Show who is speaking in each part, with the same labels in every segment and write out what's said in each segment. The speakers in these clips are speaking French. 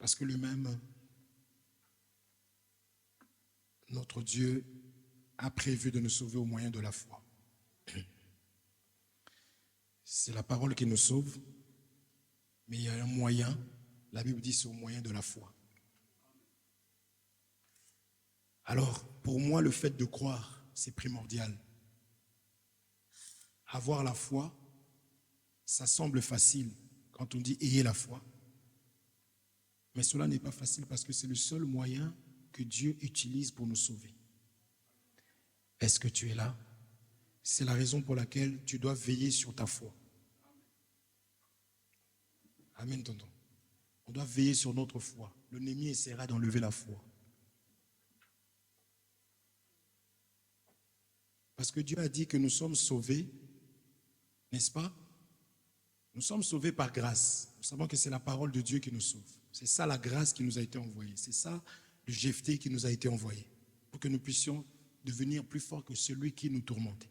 Speaker 1: Parce que lui-même, notre Dieu, a prévu de nous sauver au moyen de la foi. C'est la parole qui nous sauve, mais il y a un moyen, la Bible dit c'est au moyen de la foi. Alors, pour moi, le fait de croire, c'est primordial. Avoir la foi, ça semble facile quand on dit ayez la foi. Mais cela n'est pas facile parce que c'est le seul moyen que Dieu utilise pour nous sauver. Est-ce que tu es là? C'est la raison pour laquelle tu dois veiller sur ta foi. Amen, tonton. On doit veiller sur notre foi. L'ennemi essaiera d'enlever la foi. Parce que Dieu a dit que nous sommes sauvés, n'est-ce pas? Nous sommes sauvés par grâce. Nous savons que c'est la parole de Dieu qui nous sauve. C'est ça la grâce qui nous a été envoyée. C'est ça le Jephthé qui nous a été envoyé. Pour que nous puissions devenir plus forts que celui qui nous tourmentait.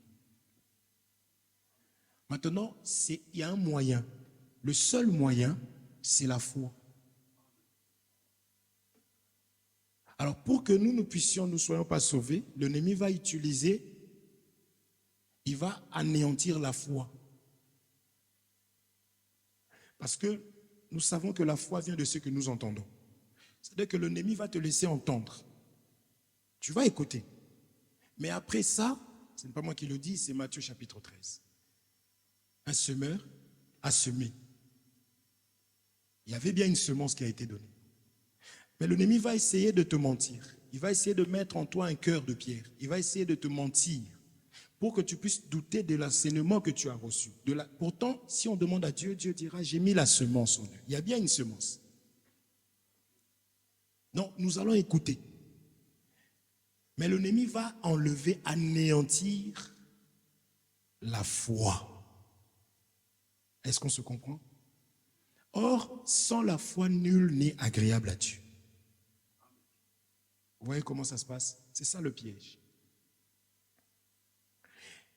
Speaker 1: Maintenant, il y a un moyen. Le seul moyen, c'est la foi. Alors, pour que nous puissions, nous ne soyons pas sauvés, l'ennemi va utiliser, il va anéantir la foi. Parce que nous savons que la foi vient de ce que nous entendons. C'est-à-dire que l'ennemi va te laisser entendre. Tu vas écouter. Mais après ça, ce n'est pas moi qui le dis, c'est Matthieu chapitre 13. Un semeur a semé. Il y avait bien une semence qui a été donnée. Mais l'ennemi va essayer de te mentir. Il va essayer de mettre en toi un cœur de pierre. Il va essayer de te mentir pour que tu puisses douter de l'enseignement que tu as reçu. Pourtant, si on demande à Dieu, Dieu dira, j'ai mis la semence en eux. Il y a bien une semence. Non, nous allons écouter. Mais l'ennemi va enlever, anéantir la foi. Est-ce qu'on se comprend? Or, sans la foi, nul n'est agréable à Dieu. Vous voyez comment ça se passe? C'est ça le piège.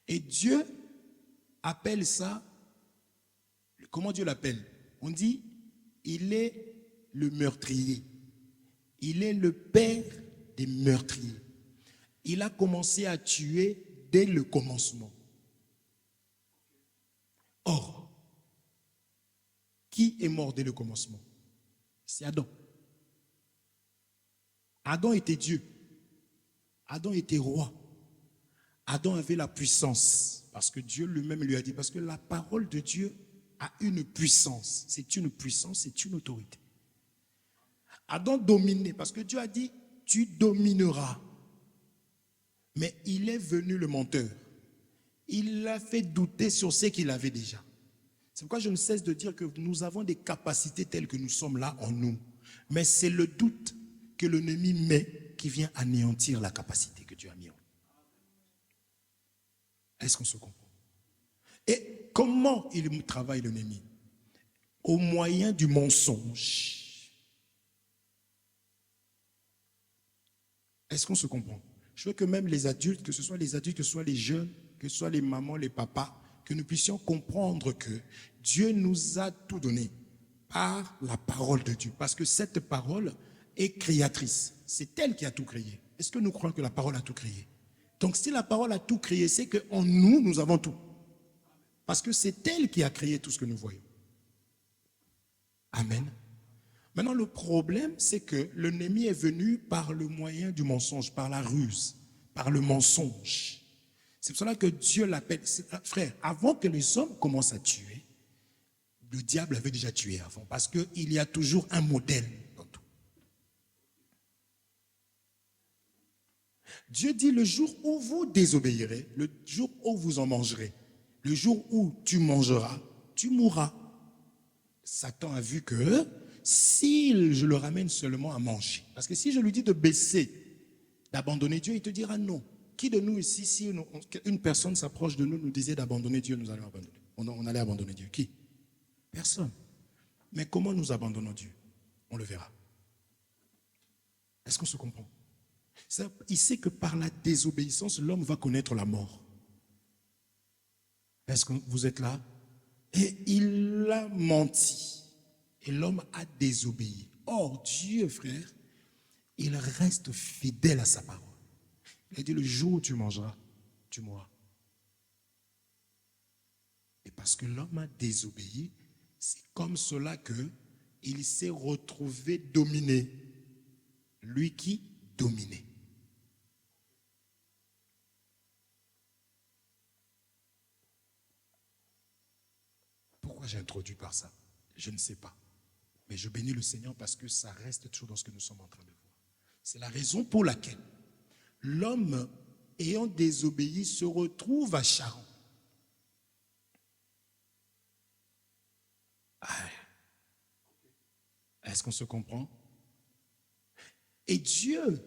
Speaker 1: Et Dieu appelle ça, comment Dieu l'appelle? On dit, il est le meurtrier. Il est le père des meurtriers. Il a commencé à tuer dès le commencement. Or, qui est mort dès le commencement? C'est Adam. Adam était Dieu. Adam était roi. Adam avait la puissance. Parce que Dieu lui-même lui a dit, parce que la parole de Dieu a une puissance. C'est une puissance, c'est une autorité. Adam dominait, parce que Dieu a dit, tu domineras. Mais il est venu le menteur. Il l'a fait douter sur ce qu'il avait déjà. C'est pourquoi je ne cesse de dire que nous avons des capacités telles que nous sommes là en nous. Mais c'est le doute que l'ennemi met qui vient anéantir la capacité que Dieu a mis en nous. Est-ce qu'on se comprend? Et comment il travaille l'ennemi? Au moyen du mensonge. Est-ce qu'on se comprend? Je veux que même les adultes, que ce soit les adultes, que ce soit les jeunes, que ce soit les mamans, les papas, que nous puissions comprendre que Dieu nous a tout donné par la parole de Dieu. Parce que cette parole est créatrice. C'est elle qui a tout créé. Est-ce que nous croyons que la parole a tout créé? Donc si la parole a tout créé, c'est qu'en nous, nous avons tout. Parce que c'est elle qui a créé tout ce que nous voyons. Amen. Maintenant, le problème, c'est que l'ennemi est venu par le moyen du mensonge, par la ruse, par le mensonge. C'est pour cela que Dieu l'appelle. Frère, avant que les hommes commencent à tuer, le diable avait déjà tué avant. Parce qu'il y a toujours un modèle dans tout. Dieu dit, le jour où vous désobéirez, le jour où vous en mangerez, le jour où tu mangeras, tu mourras. Satan a vu que si je le ramène seulement à manger, parce que si je lui dis de baisser, d'abandonner Dieu, il te dira non. Qui de nous ici, si une personne s'approche de nous, nous disait d'abandonner Dieu, nous allons abandonner. On allait abandonner Dieu. Qui? Personne. Mais comment nous abandonnons Dieu? On le verra. Est-ce qu'on se comprend? Il sait que par la désobéissance, l'homme va connaître la mort. Est-ce que vous êtes là? Et il a menti. Et l'homme a désobéi. Or, Dieu, frère, il reste fidèle à sa parole. Il a dit, le jour où tu mangeras, tu mourras. Et parce que l'homme a désobéi, c'est comme cela qu'il s'est retrouvé dominé. Lui qui dominait. Pourquoi j'ai introduit par ça? Je ne sais pas. Mais je bénis le Seigneur parce que ça reste toujours dans ce que nous sommes en train de voir. C'est la raison pour laquelle l'homme ayant désobéi se retrouve à Charan. Est-ce qu'on se comprend? Et Dieu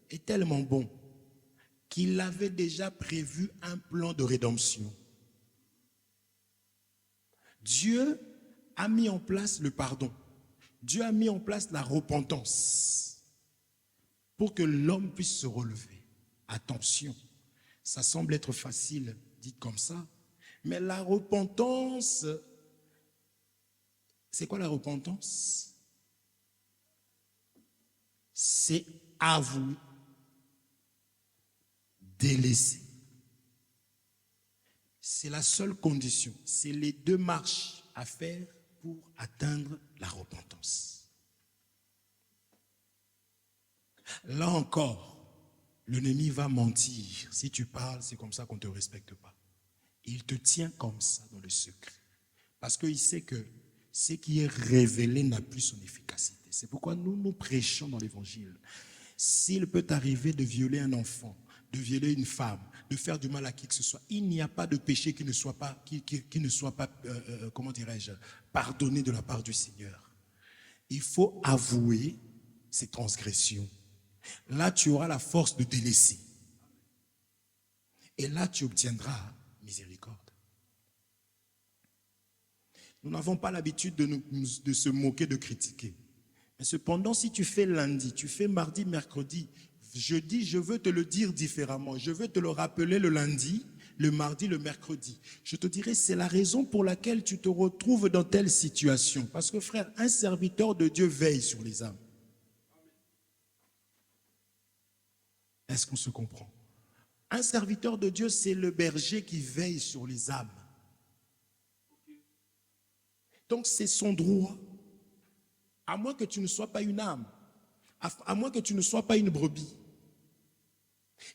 Speaker 1: est tellement bon qu'il avait déjà prévu un plan de rédemption. Dieu a mis en place le pardon. Dieu a mis en place la repentance pour que l'homme puisse se relever. Attention, ça semble être facile dit comme ça, mais la repentance, c'est quoi la repentance? C'est avouer, délaisser. C'est la seule condition. C'est les deux marches à faire pour atteindre la repentance. Là encore, l'ennemi va mentir. Si tu parles, c'est comme ça qu'on ne te respecte pas. Il te tient comme ça dans le secret. Parce qu'il sait que ce qui est révélé n'a plus son efficacité. C'est pourquoi nous prêchons dans l'évangile. S'il peut arriver de violer un enfant, de violer une femme, de faire du mal à qui que ce soit, il n'y a pas de péché qui ne soit pas, comment dirais-je, pardonné de la part du Seigneur. Il faut avouer ses transgressions. Là, tu auras la force de délaisser. Et là, tu obtiendras miséricorde. Nous n'avons pas l'habitude de se moquer, de critiquer. Mais cependant, si tu fais lundi, tu fais mardi, mercredi, jeudi, je veux te le dire différemment. Je veux te le rappeler le lundi, le mardi, le mercredi. Je te dirai, c'est la raison pour laquelle tu te retrouves dans telle situation. Parce que frère, un serviteur de Dieu veille sur les âmes. Est-ce qu'on se comprend? Un serviteur de Dieu, c'est le berger qui veille sur les âmes. Donc c'est son droit. À moins que tu ne sois pas une âme, à moins que tu ne sois pas une brebis.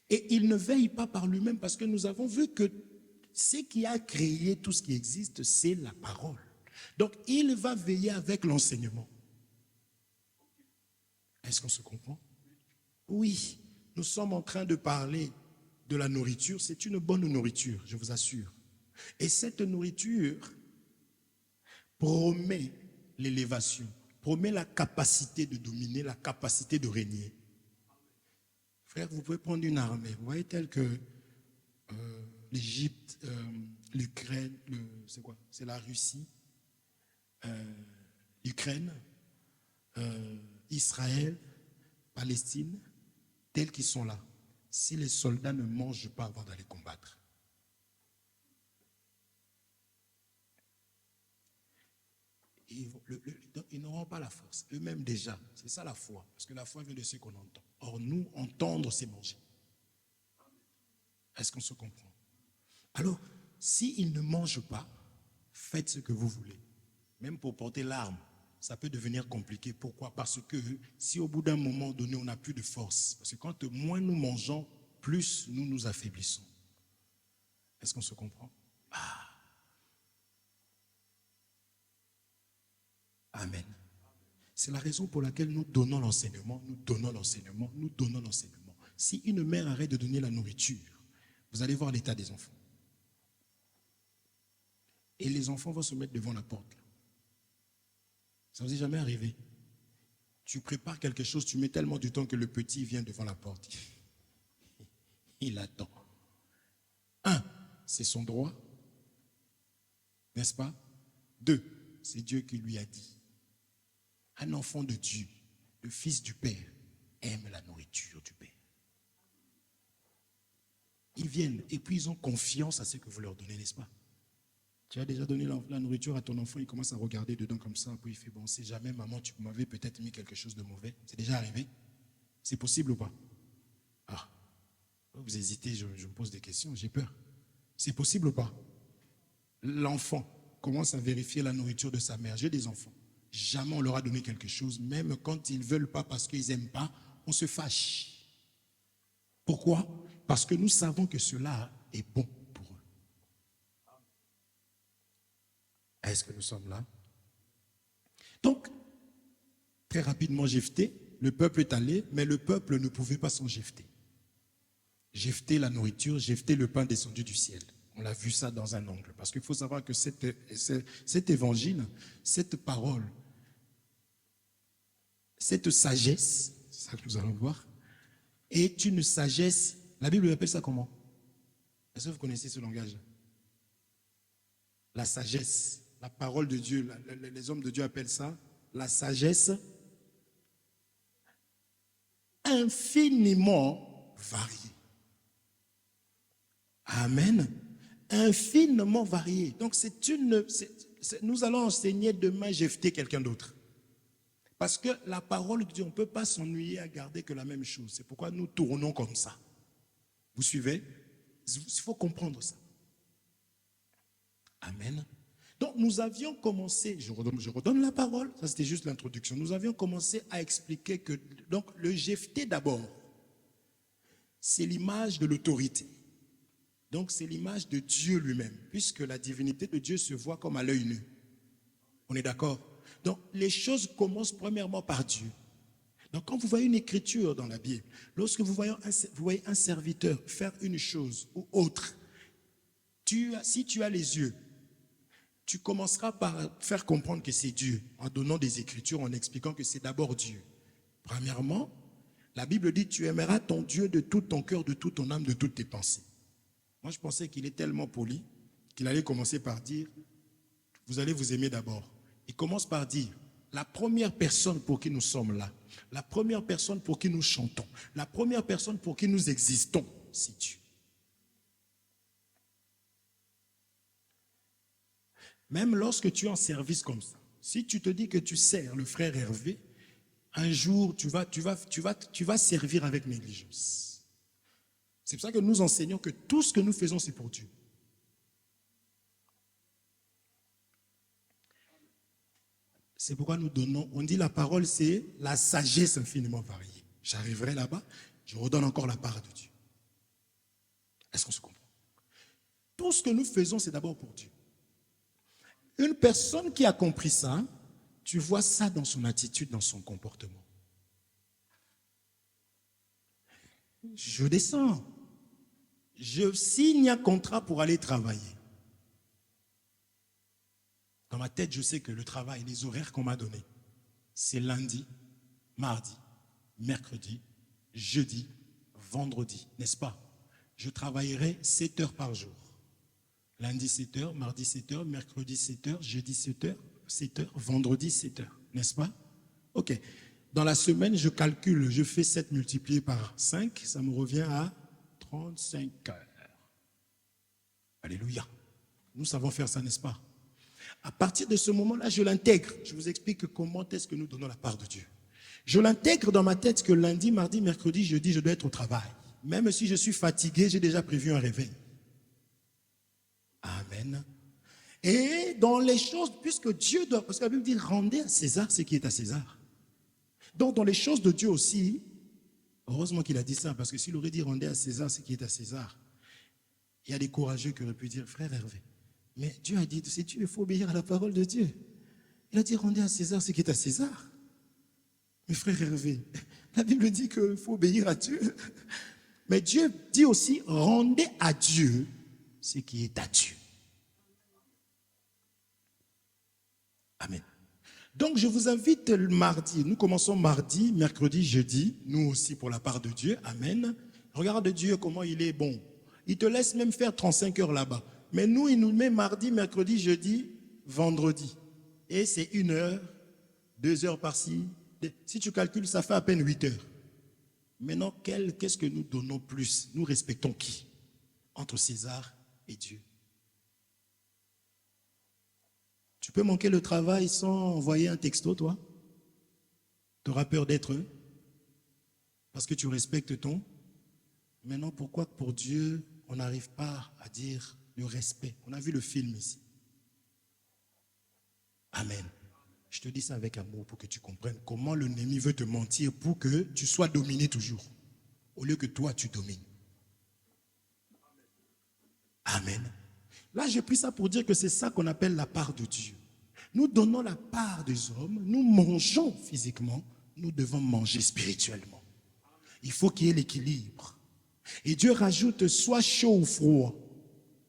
Speaker 1: Et il ne veille pas par lui-même parce que nous avons vu que ce qui a créé tout ce qui existe, c'est la parole. Donc il va veiller avec l'enseignement. Est-ce qu'on se comprend? Oui, nous sommes en train de parler de la nourriture. C'est une bonne nourriture, je vous assure. Et cette nourriture promet l'élévation, promet la capacité de dominer, la capacité de régner. Frère, vous pouvez prendre une armée, vous voyez, telle que l'Égypte, l'Ukraine, c'est quoi? C'est la Russie, l'Ukraine, Israël, Palestine, tels qu'ils sont là. Si les soldats ne mangent pas avant d'aller combattre, ils n'auront pas la force. Eux-mêmes déjà, c'est ça la foi. Parce que la foi vient de ce qu'on entend. Or, nous, entendre, c'est manger. Est-ce qu'on se comprend? Alors, s'ils ne mangent pas, faites ce que vous voulez. Même pour porter l'arme, ça peut devenir compliqué. Pourquoi? Parce que si au bout d'un moment donné, on n'a plus de force, parce que quand moins nous mangeons, plus nous nous affaiblissons. Est-ce qu'on se comprend? Amen. C'est la raison pour laquelle nous donnons l'enseignement, nous donnons l'enseignement, nous donnons l'enseignement. Si une mère arrête de donner la nourriture, vous allez voir l'état des enfants. Et les enfants vont se mettre devant la porte. Ça vous est jamais arrivé? Tu prépares quelque chose, tu mets tellement du temps que le petit vient devant la porte. Il attend. Un, c'est son droit, n'est-ce pas? Deux, c'est Dieu qui lui a dit. Un enfant de Dieu, le fils du Père, aime la nourriture du Père. Ils viennent et puis ils ont confiance à ce que vous leur donnez, n'est-ce pas? Tu as déjà donné la nourriture à ton enfant, il commence à regarder dedans comme ça, puis il fait, bon, c'est jamais, maman, tu m'avais peut-être mis quelque chose de mauvais. C'est déjà arrivé? C'est possible ou pas? Ah, vous hésitez, je me pose des questions, j'ai peur. C'est possible ou pas? L'enfant commence à vérifier la nourriture de sa mère. J'ai des enfants. Jamais on leur a donné quelque chose, même quand ils ne veulent pas parce qu'ils n'aiment pas, on se fâche. Pourquoi? Parce que nous savons que cela est bon pour eux. Est-ce que nous sommes là? Donc, très rapidement, Jephthé, le peuple est allé, mais le peuple ne pouvait pas s'en Jephthé. Jephthé, la nourriture, Jephthé, le pain descendu du ciel. On a vu ça dans un angle. Parce qu'il faut savoir que cet évangile, cette parole, cette sagesse, c'est ça que nous allons voir, est une sagesse, la Bible appelle ça comment? Est-ce que vous connaissez ce langage? La sagesse, la parole de Dieu, les hommes de Dieu appellent ça la sagesse infiniment variée. Amen. Infiniment variée. Donc nous allons enseigner demain Jephthé quelqu'un d'autre. Parce que la parole de Dieu, on ne peut pas s'ennuyer à garder que la même chose. C'est pourquoi nous tournons comme ça. Vous suivez? Il faut comprendre ça. Amen. Donc nous avions commencé, je redonne la parole, ça c'était juste l'introduction. Nous avions commencé à expliquer que donc le Jephthé d'abord, c'est l'image de l'autorité. Donc c'est l'image de Dieu lui-même, puisque la divinité de Dieu se voit comme à l'œil nu. On est d'accord? Donc les choses commencent premièrement par Dieu. Donc quand vous voyez une écriture dans la Bible, lorsque vous voyez un serviteur faire une chose ou autre, si tu as les yeux, tu commenceras par faire comprendre que c'est Dieu, en donnant des écritures, en expliquant que c'est d'abord Dieu. Premièrement, la Bible dit, tu aimeras ton Dieu de tout ton cœur, de toute ton âme, de toutes tes pensées. Moi, je pensais qu'il est tellement poli qu'il allait commencer par dire, vous allez vous aimer d'abord. Il commence par dire, la première personne pour qui nous sommes là, la première personne pour qui nous chantons, la première personne pour qui nous existons, c'est Dieu. Même lorsque tu es en service comme ça, si tu te dis que tu sers le frère Hervé, un jour tu vas servir avec négligence. C'est pour ça que nous enseignons que tout ce que nous faisons, c'est pour Dieu. C'est pourquoi nous donnons, on dit la parole, c'est la sagesse infiniment variée. J'arriverai là-bas, je redonne encore la part de Dieu. Est-ce qu'on se comprend? Tout ce que nous faisons, c'est d'abord pour Dieu. Une personne qui a compris ça, tu vois ça dans son attitude, dans son comportement. Je descends. Je signe un contrat pour aller travailler. Dans ma tête, je sais que le travail, les horaires qu'on m'a donnés, c'est lundi, mardi, mercredi, jeudi, vendredi, n'est-ce pas? Je travaillerai 7 heures par jour. Lundi 7 heures, mardi 7 heures, mercredi 7 heures, jeudi 7 heures, 7 heures, vendredi 7 heures, n'est-ce pas? Ok. Dans la semaine, je calcule, je fais 7 multiplié par 5, ça me revient à 35 heures. Alléluia. Nous savons faire ça, n'est-ce pas? À partir de ce moment-là, je l'intègre. Je vous explique comment est-ce que nous donnons la part de Dieu. Je l'intègre dans ma tête que lundi, mardi, mercredi, jeudi, je dois être au travail. Même si je suis fatigué, j'ai déjà prévu un réveil. Amen. Et dans les choses, puisque Dieu doit, parce que la Bible dit, rendez à César ce qui est à César. Donc dans les choses de Dieu aussi, heureusement qu'il a dit ça, parce que s'il aurait dit, rendez à César ce qui est à César, il y a des courageux qui auraient pu dire, frère Hervé, mais Dieu a dit, c'est Dieu, il faut obéir à la parole de Dieu. Il a dit, rendez à César ce qui est à César. Mais frère Hervé, la Bible dit qu'il faut obéir à Dieu. Mais Dieu dit aussi, rendez à Dieu ce qui est à Dieu. Amen. Donc je vous invite le mardi, nous commençons mardi, mercredi, jeudi, nous aussi pour la part de Dieu, amen. Regarde Dieu comment il est bon. Il te laisse même faire 35 heures là-bas. Mais nous, il nous met mardi, mercredi, jeudi, vendredi. Et c'est 1 heure, 2 heures par-ci. Si tu calcules, ça fait à peine 8 heures. Maintenant, qu'est-ce que nous donnons plus? Nous respectons qui? Entre César et Dieu. Tu peux manquer le travail sans envoyer un texto, toi? Tu auras peur d'être parce que tu respectes ton. Maintenant, pourquoi pour Dieu, on n'arrive pas à dire le respect? On a vu le film ici. Amen. Je te dis ça avec amour pour que tu comprennes comment l'ennemi veut te mentir pour que tu sois dominé toujours, au lieu que toi, tu domines. Amen. Là, j'ai pris ça pour dire que c'est ça qu'on appelle la part de Dieu. Nous donnons la part des hommes, nous mangeons physiquement, nous devons manger spirituellement. Il faut qu'il y ait l'équilibre. Et Dieu rajoute, soit chaud ou froid.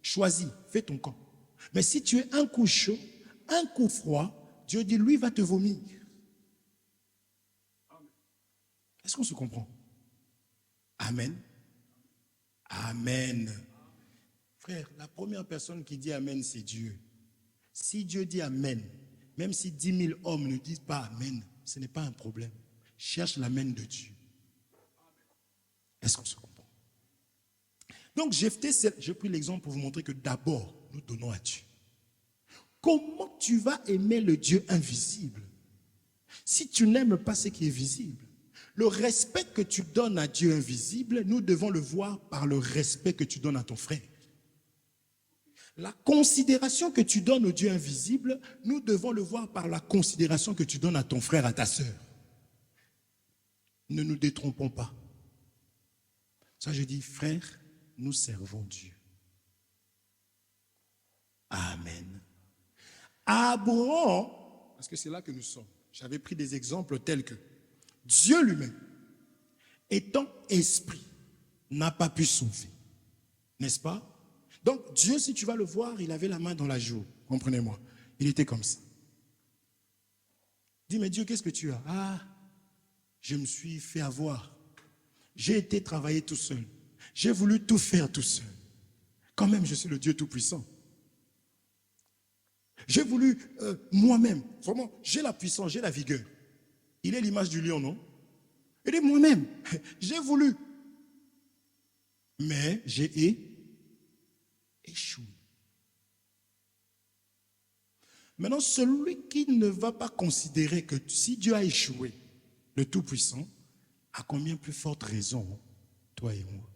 Speaker 1: Choisis, fais ton camp. Mais si tu es un coup chaud, un coup froid, Dieu dit, lui va te vomir. Est-ce qu'on se comprend? Amen. Amen. Frère, la première personne qui dit Amen, c'est Dieu. Si Dieu dit Amen, même si 10 000 hommes ne disent pas Amen, ce n'est pas un problème. Cherche l'Amen de Dieu. Est-ce qu'on se comprend? Donc, j'ai pris l'exemple pour vous montrer que d'abord, nous donnons à Dieu. Comment tu vas aimer le Dieu invisible si tu n'aimes pas ce qui est visible? Le respect que tu donnes à Dieu invisible, nous devons le voir par le respect que tu donnes à ton frère. La considération que tu donnes au Dieu invisible, nous devons le voir par la considération que tu donnes à ton frère, à ta sœur. Ne nous détrompons pas. Ça, je dis, frère, nous servons Dieu. Amen. Abraham, parce que c'est là que nous sommes, j'avais pris des exemples tels que Dieu lui-même, étant esprit, n'a pas pu sauver. N'est-ce pas? Donc Dieu, si tu vas le voir, il avait la main dans la joue. Comprenez-moi. Il était comme ça. Dis, mais Dieu, qu'est-ce que tu as? Ah, je me suis fait avoir. J'ai été travailler tout seul. J'ai voulu tout faire tout seul. Quand même, je suis le Dieu Tout-Puissant. J'ai voulu moi-même. Vraiment, j'ai la puissance, j'ai la vigueur. Il est l'image du lion, non? Il est moi-même. J'ai voulu. Mais j'ai échoué. Maintenant, celui qui ne va pas considérer que si Dieu a échoué, le Tout-Puissant, à combien plus forte raison, toi et moi?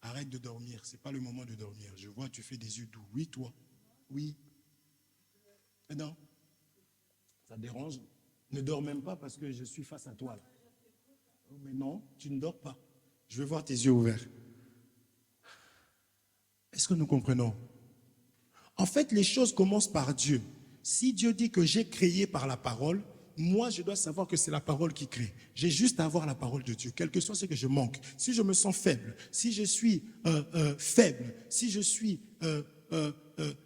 Speaker 1: Arrête de dormir, ce n'est pas le moment de dormir. Je vois, tu fais des yeux doux. Oui, toi? Oui. Mais non. Ça dérange? Ne dors même pas parce que je suis face à toi. Là. Mais non, tu ne dors pas. Je veux voir tes yeux ouverts. Est-ce que nous comprenons? En fait, les choses commencent par Dieu. Si Dieu dit que j'ai créé par la parole, moi, je dois savoir que c'est la parole qui crée. J'ai juste à avoir la parole de Dieu, quel que soit ce que je manque. Si je me sens faible, si je suis faible, si je suis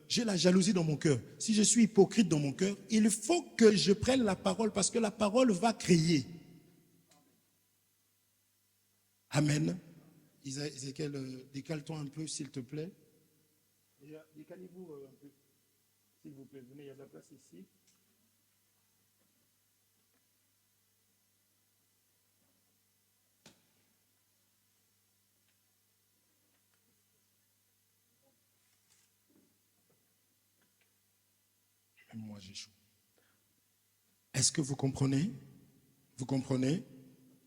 Speaker 1: j'ai la jalousie dans mon cœur, si je suis hypocrite dans mon cœur, il faut que je prenne la parole parce que la parole va créer. Amen. Ézéchiel, décale-toi un peu, s'il te plaît. Décalez-vous un peu, s'il vous plaît. Venez, il y a de la place ici. Même moi, j'échoue. Est-ce que vous comprenez? Vous comprenez?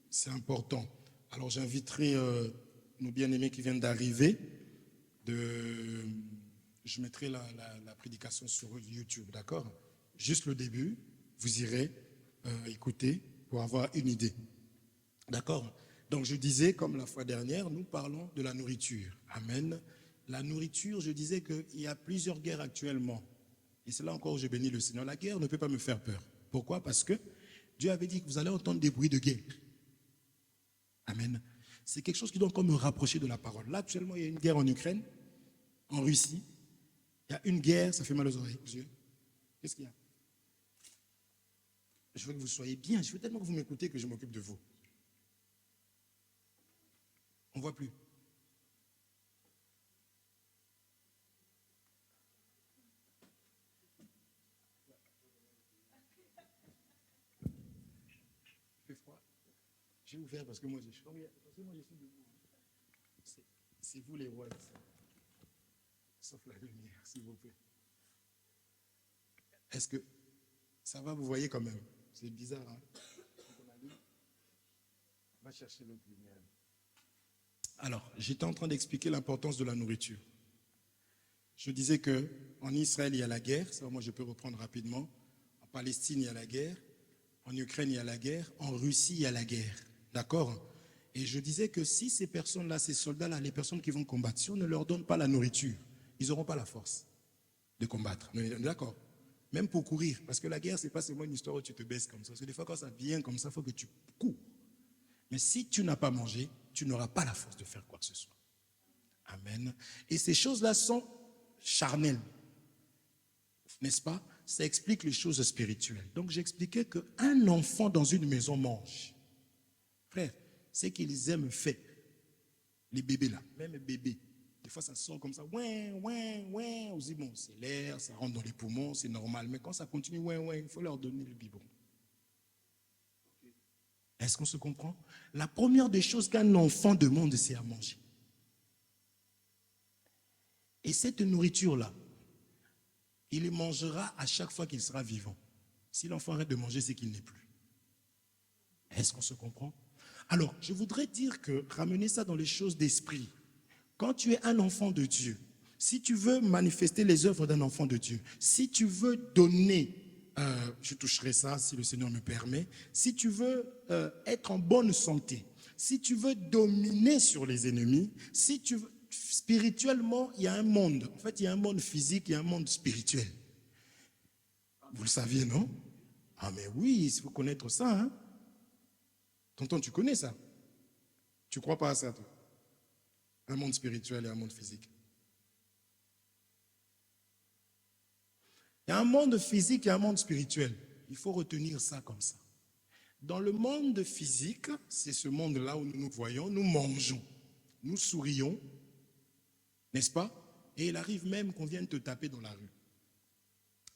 Speaker 1: C'est important. Alors, j'inviterai nos bien-aimés qui viennent d'arriver. Je mettrai la prédication sur YouTube, d'accord? Juste le début, vous irez écouter pour avoir une idée. D'accord? Donc, je disais, comme la fois dernière, nous parlons de la nourriture. Amen. La nourriture, je disais qu'il y a plusieurs guerres actuellement. Et c'est là encore où je bénis le Seigneur. La guerre ne peut pas me faire peur. Pourquoi? Parce que Dieu avait dit que vous allez entendre des bruits de guerre. Amen. C'est quelque chose qui doit encore me rapprocher de la parole. Là, actuellement, il y a une guerre en Ukraine, en Russie. Il y a une guerre, ça fait mal aux oreilles, aux yeux. Qu'est-ce qu'il y a? Je veux que vous soyez bien. Je veux tellement que vous m'écoutez que je m'occupe de vous. On ne voit plus. Il fait froid. J'ai ouvert parce que moi j'ai chaud. Parce que moi je suis debout. C'est vous les rois ici. Sauf la lumière, s'il vous plaît. Est-ce que ça va, vous voyez quand même? C'est bizarre, hein? On va chercher l'autre lumière. Alors, j'étais en train d'expliquer l'importance de la nourriture. Je disais qu'en Israël, il y a la guerre. Ça, moi, je peux reprendre rapidement. En Palestine, il y a la guerre. En Ukraine, il y a la guerre. En Russie, il y a la guerre. D'accord? Et je disais que si ces personnes-là, ces soldats-là, les personnes qui vont combattre, si on ne leur donne pas la nourriture, ils n'auront pas la force de combattre. D'accord? Même pour courir. Parce que la guerre, ce n'est pas seulement une histoire où tu te baisses comme ça. Parce que des fois, quand ça vient comme ça, il faut que tu cours. Mais si tu n'as pas mangé, tu n'auras pas la force de faire quoi que ce soit. Amen. Et ces choses-là sont charnelles. N'est-ce pas? Ça explique les choses spirituelles. Donc j'expliquais qu'un enfant dans une maison mange. Frère, c'est qu'ils aiment faire. Les bébés là, même les bébés. Des fois ça sort comme ça, ouin, ouin, ouin. On se dit bon, c'est l'air, ça rentre dans les poumons, c'est normal. Mais quand ça continue, ouin, ouin, il faut leur donner le biberon. Est-ce qu'on se comprend? La première des choses qu'un enfant demande, c'est à manger. Et cette nourriture-là, il mangera à chaque fois qu'il sera vivant. Si l'enfant arrête de manger, c'est qu'il n'est plus. Est-ce qu'on se comprend? Alors, je voudrais dire que ramener ça dans les choses d'esprit. Quand tu es un enfant de Dieu, si tu veux manifester les œuvres d'un enfant de Dieu, si tu veux donner, je toucherai ça si le Seigneur me permet, si tu veux être en bonne santé, si tu veux dominer sur les ennemis, si tu veux, spirituellement, il y a un monde. En fait, il y a un monde physique, il y a un monde spirituel. Vous le saviez, non? Ah mais oui, il faut connaître ça. Hein? Tonton, tu connais ça? Tu ne crois pas à ça, toi? Un monde spirituel et un monde physique. Il y a un monde physique et un monde spirituel. Il faut retenir ça comme ça. Dans le monde physique, c'est ce monde-là où nous nous voyons, nous mangeons, nous sourions, n'est-ce pas? Et il arrive même qu'on vienne te taper dans la rue.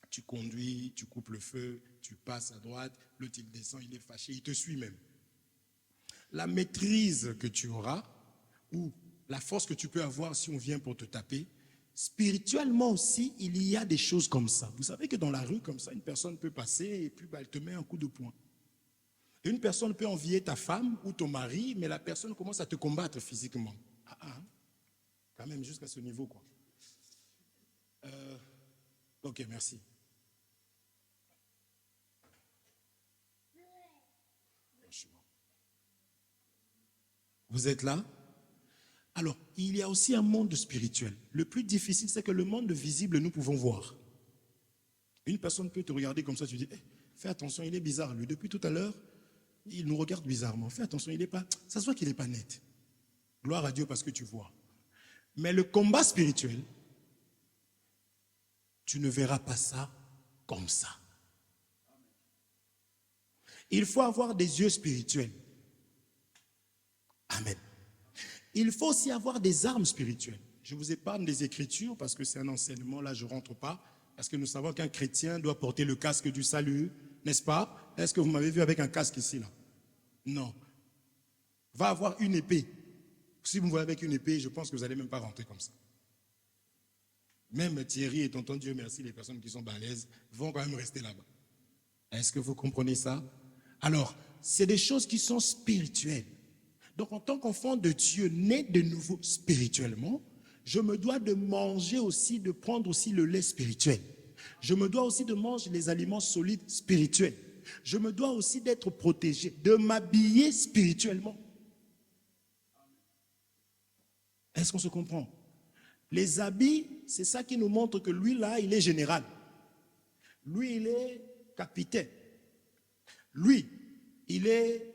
Speaker 1: Tu conduis, tu coupes le feu, tu passes à droite, l'autre il descend, il est fâché, il te suit même. La maîtrise que tu auras, ou la force que tu peux avoir si on vient pour te taper, spirituellement aussi, il y a des choses comme ça. Vous savez que dans la rue, comme ça, une personne peut passer et puis elle te met un coup de poing. Une personne peut envier ta femme ou ton mari, mais la personne commence à te combattre physiquement. Quand même, jusqu'à ce niveau, quoi. Ok, merci. Vous êtes là? Alors, il y a aussi un monde spirituel. Le plus difficile, c'est que le monde visible, nous pouvons voir. Une personne peut te regarder comme ça, tu dis, hey, fais attention, il est bizarre, lui. Depuis tout à l'heure, il nous regarde bizarrement. Fais attention, il n'est pas, ça se voit qu'il n'est pas net. Gloire à Dieu parce que tu vois. Mais le combat spirituel, tu ne verras pas ça comme ça. Il faut avoir des yeux spirituels. Amen. Il faut aussi avoir des armes spirituelles. Je vous épargne des Écritures parce que c'est un enseignement, là je ne rentre pas, parce que nous savons qu'un chrétien doit porter le casque du salut, n'est-ce pas? Est-ce que vous m'avez vu avec un casque ici, là? Non. Va avoir une épée. Si vous me voyez avec une épée, je pense que vous n'allez même pas rentrer comme ça. Même Thierry et tonton Dieu merci, les personnes qui sont balèzes vont quand même rester là-bas. Est-ce que vous comprenez ça? Alors, c'est des choses qui sont spirituelles. Donc, en tant qu'enfant de Dieu, né de nouveau spirituellement, je me dois de manger aussi, de prendre aussi le lait spirituel. Je me dois aussi de manger les aliments solides spirituels. Je me dois aussi d'être protégé, de m'habiller spirituellement. Est-ce qu'on se comprend? Les habits, c'est ça qui nous montre que lui, là, il est général. Lui, il est capitaine. Lui, il est,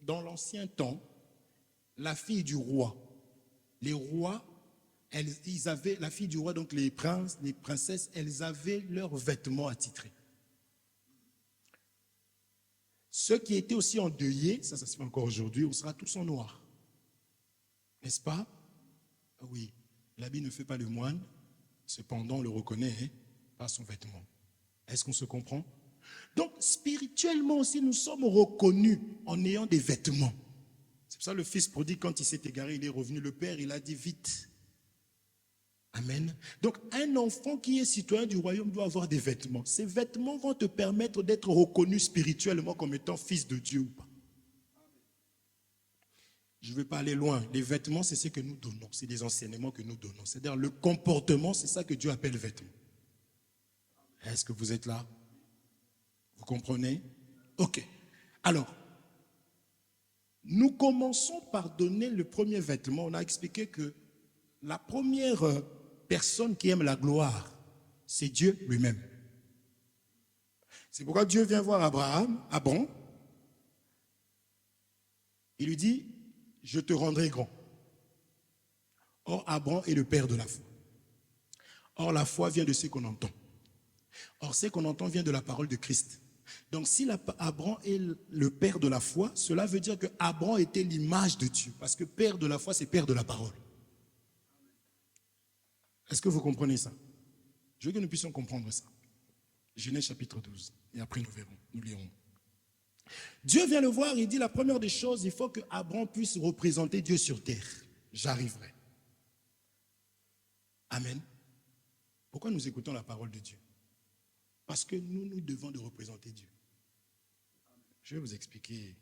Speaker 1: dans l'ancien temps, la fille du roi. Les rois, ils avaient, la fille du roi, donc les princes, les princesses, elles avaient leurs vêtements attitrés. Ceux qui étaient aussi endeuillés, ça se fait encore aujourd'hui, on sera tous en noir. N'est-ce pas? Oui, l'habit ne fait pas le moine, cependant on le reconnaît par son vêtement. Est-ce qu'on se comprend? Donc spirituellement aussi, nous sommes reconnus en ayant des vêtements. C'est pour ça que le fils prodigue, quand il s'est égaré, il est revenu. Le père, il a dit vite, Amen. Donc, un enfant qui est citoyen du royaume doit avoir des vêtements. Ces vêtements vont te permettre d'être reconnu spirituellement comme étant fils de Dieu ou pas. Je ne vais pas aller loin. Les vêtements, c'est ce que nous donnons. C'est des enseignements que nous donnons. C'est-à-dire le comportement, c'est ça que Dieu appelle vêtements. Est-ce que vous êtes là? Vous comprenez? Ok. Alors, nous commençons par donner le premier vêtement. On a expliqué que la première personne qui aime la gloire, c'est Dieu lui-même. C'est pourquoi Dieu vient voir Abraham. Il lui dit, je te rendrai grand. Or, Abraham est le père de la foi. Or, la foi vient de ce qu'on entend. Or, ce qu'on entend vient de la parole de Christ. Donc, si Abraham est le père de la foi, cela veut dire que Abraham était l'image de Dieu. Parce que père de la foi, c'est père de la parole. Est-ce que vous comprenez ça? Je veux que nous puissions comprendre ça. Genèse chapitre 12. Et après, nous verrons, nous lirons. Dieu vient le voir, il dit la première des choses, il faut que Abraham puisse représenter Dieu sur terre. J'arriverai. Amen. Pourquoi nous écoutons la parole de Dieu? Parce que nous devons de représenter Dieu. Je vais vous expliquer.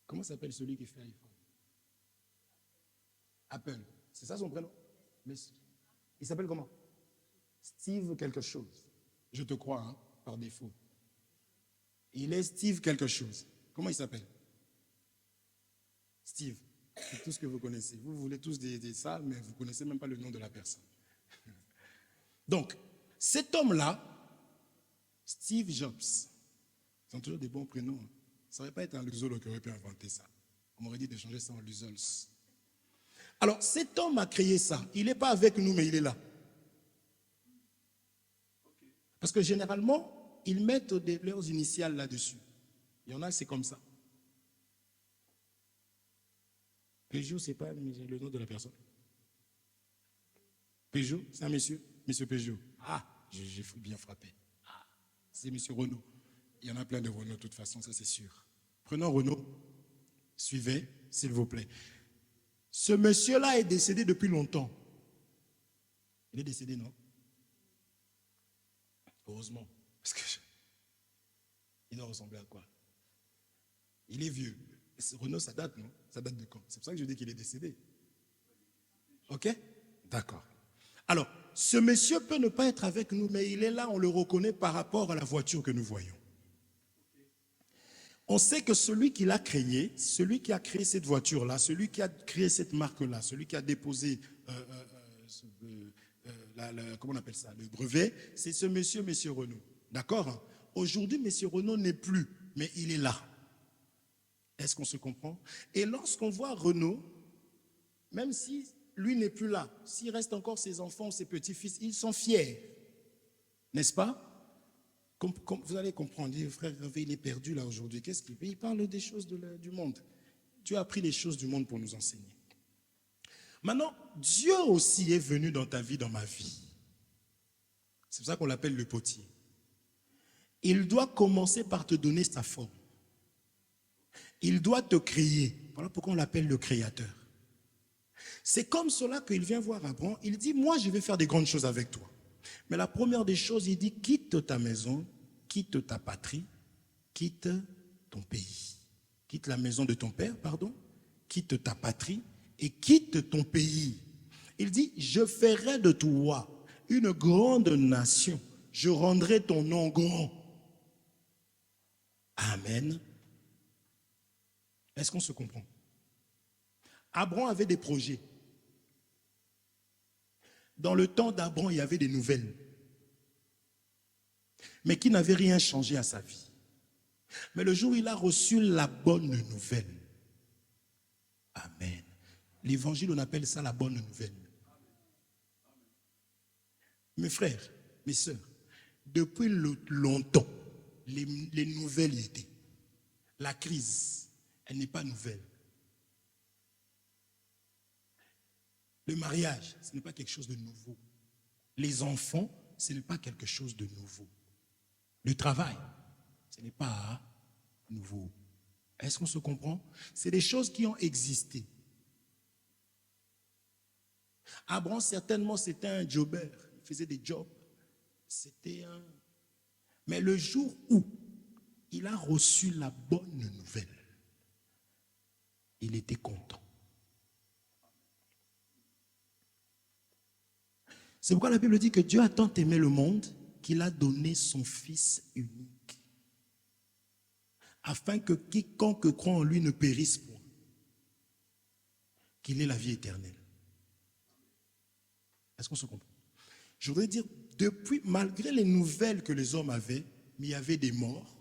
Speaker 1: Comment s'appelle celui qui fait iPhone? Apple. C'est ça son prénom? Il s'appelle comment? Steve quelque chose. Je te crois, hein, par défaut. Il est Steve quelque chose. Comment il s'appelle? Steve. C'est tout ce que vous connaissez. Vous voulez tous des ça, mais vous ne connaissez même pas le nom de la personne. Donc, cet homme-là, Steve Jobs, ils ont toujours des bons prénoms. Ça n'aurait pas été un Luzolo qui aurait pu inventer ça. On m'aurait dit de changer ça en Luzols. Alors, cet homme a créé ça. Il n'est pas avec nous, mais il est là. Parce que généralement, ils mettent leurs initiales là-dessus. Il y en a, c'est comme ça. Peugeot, c'est pas le nom de la personne. Peugeot, c'est un monsieur. Monsieur Peugeot. Ah, j'ai bien frappé. Ah, c'est monsieur Renault. Il y en a plein de Renault, de toute façon, ça c'est sûr. Prenons Renault. Suivez, s'il vous plaît. Ce monsieur-là est décédé depuis longtemps. Il est décédé, non? Heureusement. Parce que il doit ressembler à quoi? Il est vieux. Renault, ça date, non? Ça date de quand? C'est pour ça que je dis qu'il est décédé. Ok? D'accord. Alors, ce monsieur peut ne pas être avec nous, mais il est là, on le reconnaît par rapport à la voiture que nous voyons. On sait que celui qui l'a créé, celui qui a créé cette voiture-là, celui qui a créé cette marque-là, celui qui a déposé, comment on appelle ça, le brevet, c'est ce monsieur Renault. D'accord? Aujourd'hui, monsieur Renault n'est plus, mais il est là. Est-ce qu'on se comprend? Et lorsqu'on voit Renault, même si lui n'est plus là, s'il reste encore ses enfants, ses petits-fils, ils sont fiers. N'est-ce pas? Vous allez comprendre, frère Hervé, il est perdu là aujourd'hui. Qu'est-ce qu'il fait? Il parle des choses du monde. Dieu a pris les choses du monde pour nous enseigner. Maintenant, Dieu aussi est venu dans ta vie, dans ma vie. C'est pour ça qu'on l'appelle le potier. Il doit commencer par te donner sa forme. Il doit te créer. Voilà pourquoi on l'appelle le créateur. C'est comme cela qu'il vient voir Abraham. Il dit, moi je vais faire des grandes choses avec toi. Mais la première des choses, il dit, quitte ta maison, quitte ta patrie, quitte ton pays. Quitte la maison de ton père, pardon, quitte ta patrie et quitte ton pays. Il dit, je ferai de toi une grande nation. Je rendrai ton nom grand. Amen. Est-ce qu'on se comprend? Abraham avait des projets. Dans le temps d'Abraham, il y avait des nouvelles, mais qui n'avaient rien changé à sa vie. Mais le jour où il a reçu la bonne nouvelle, amen. L'évangile, on appelle ça la bonne nouvelle. Mes frères, mes sœurs, depuis longtemps, les nouvelles y étaient. La crise, elle n'est pas nouvelle. Le mariage, ce n'est pas quelque chose de nouveau. Les enfants, ce n'est pas quelque chose de nouveau. Le travail, ce n'est pas nouveau. Est-ce qu'on se comprend? C'est des choses qui ont existé. Abraham, certainement, c'était un jobber. Il faisait des jobs. C'était un... Mais le jour où il a reçu la bonne nouvelle, il était content. C'est pourquoi la Bible dit que Dieu a tant aimé le monde qu'il a donné son Fils unique, afin que quiconque croit en lui ne périsse point, qu'il ait la vie éternelle. Est-ce qu'on se comprend? Je voudrais dire, depuis, malgré les nouvelles que les hommes avaient, mais il y avait des morts,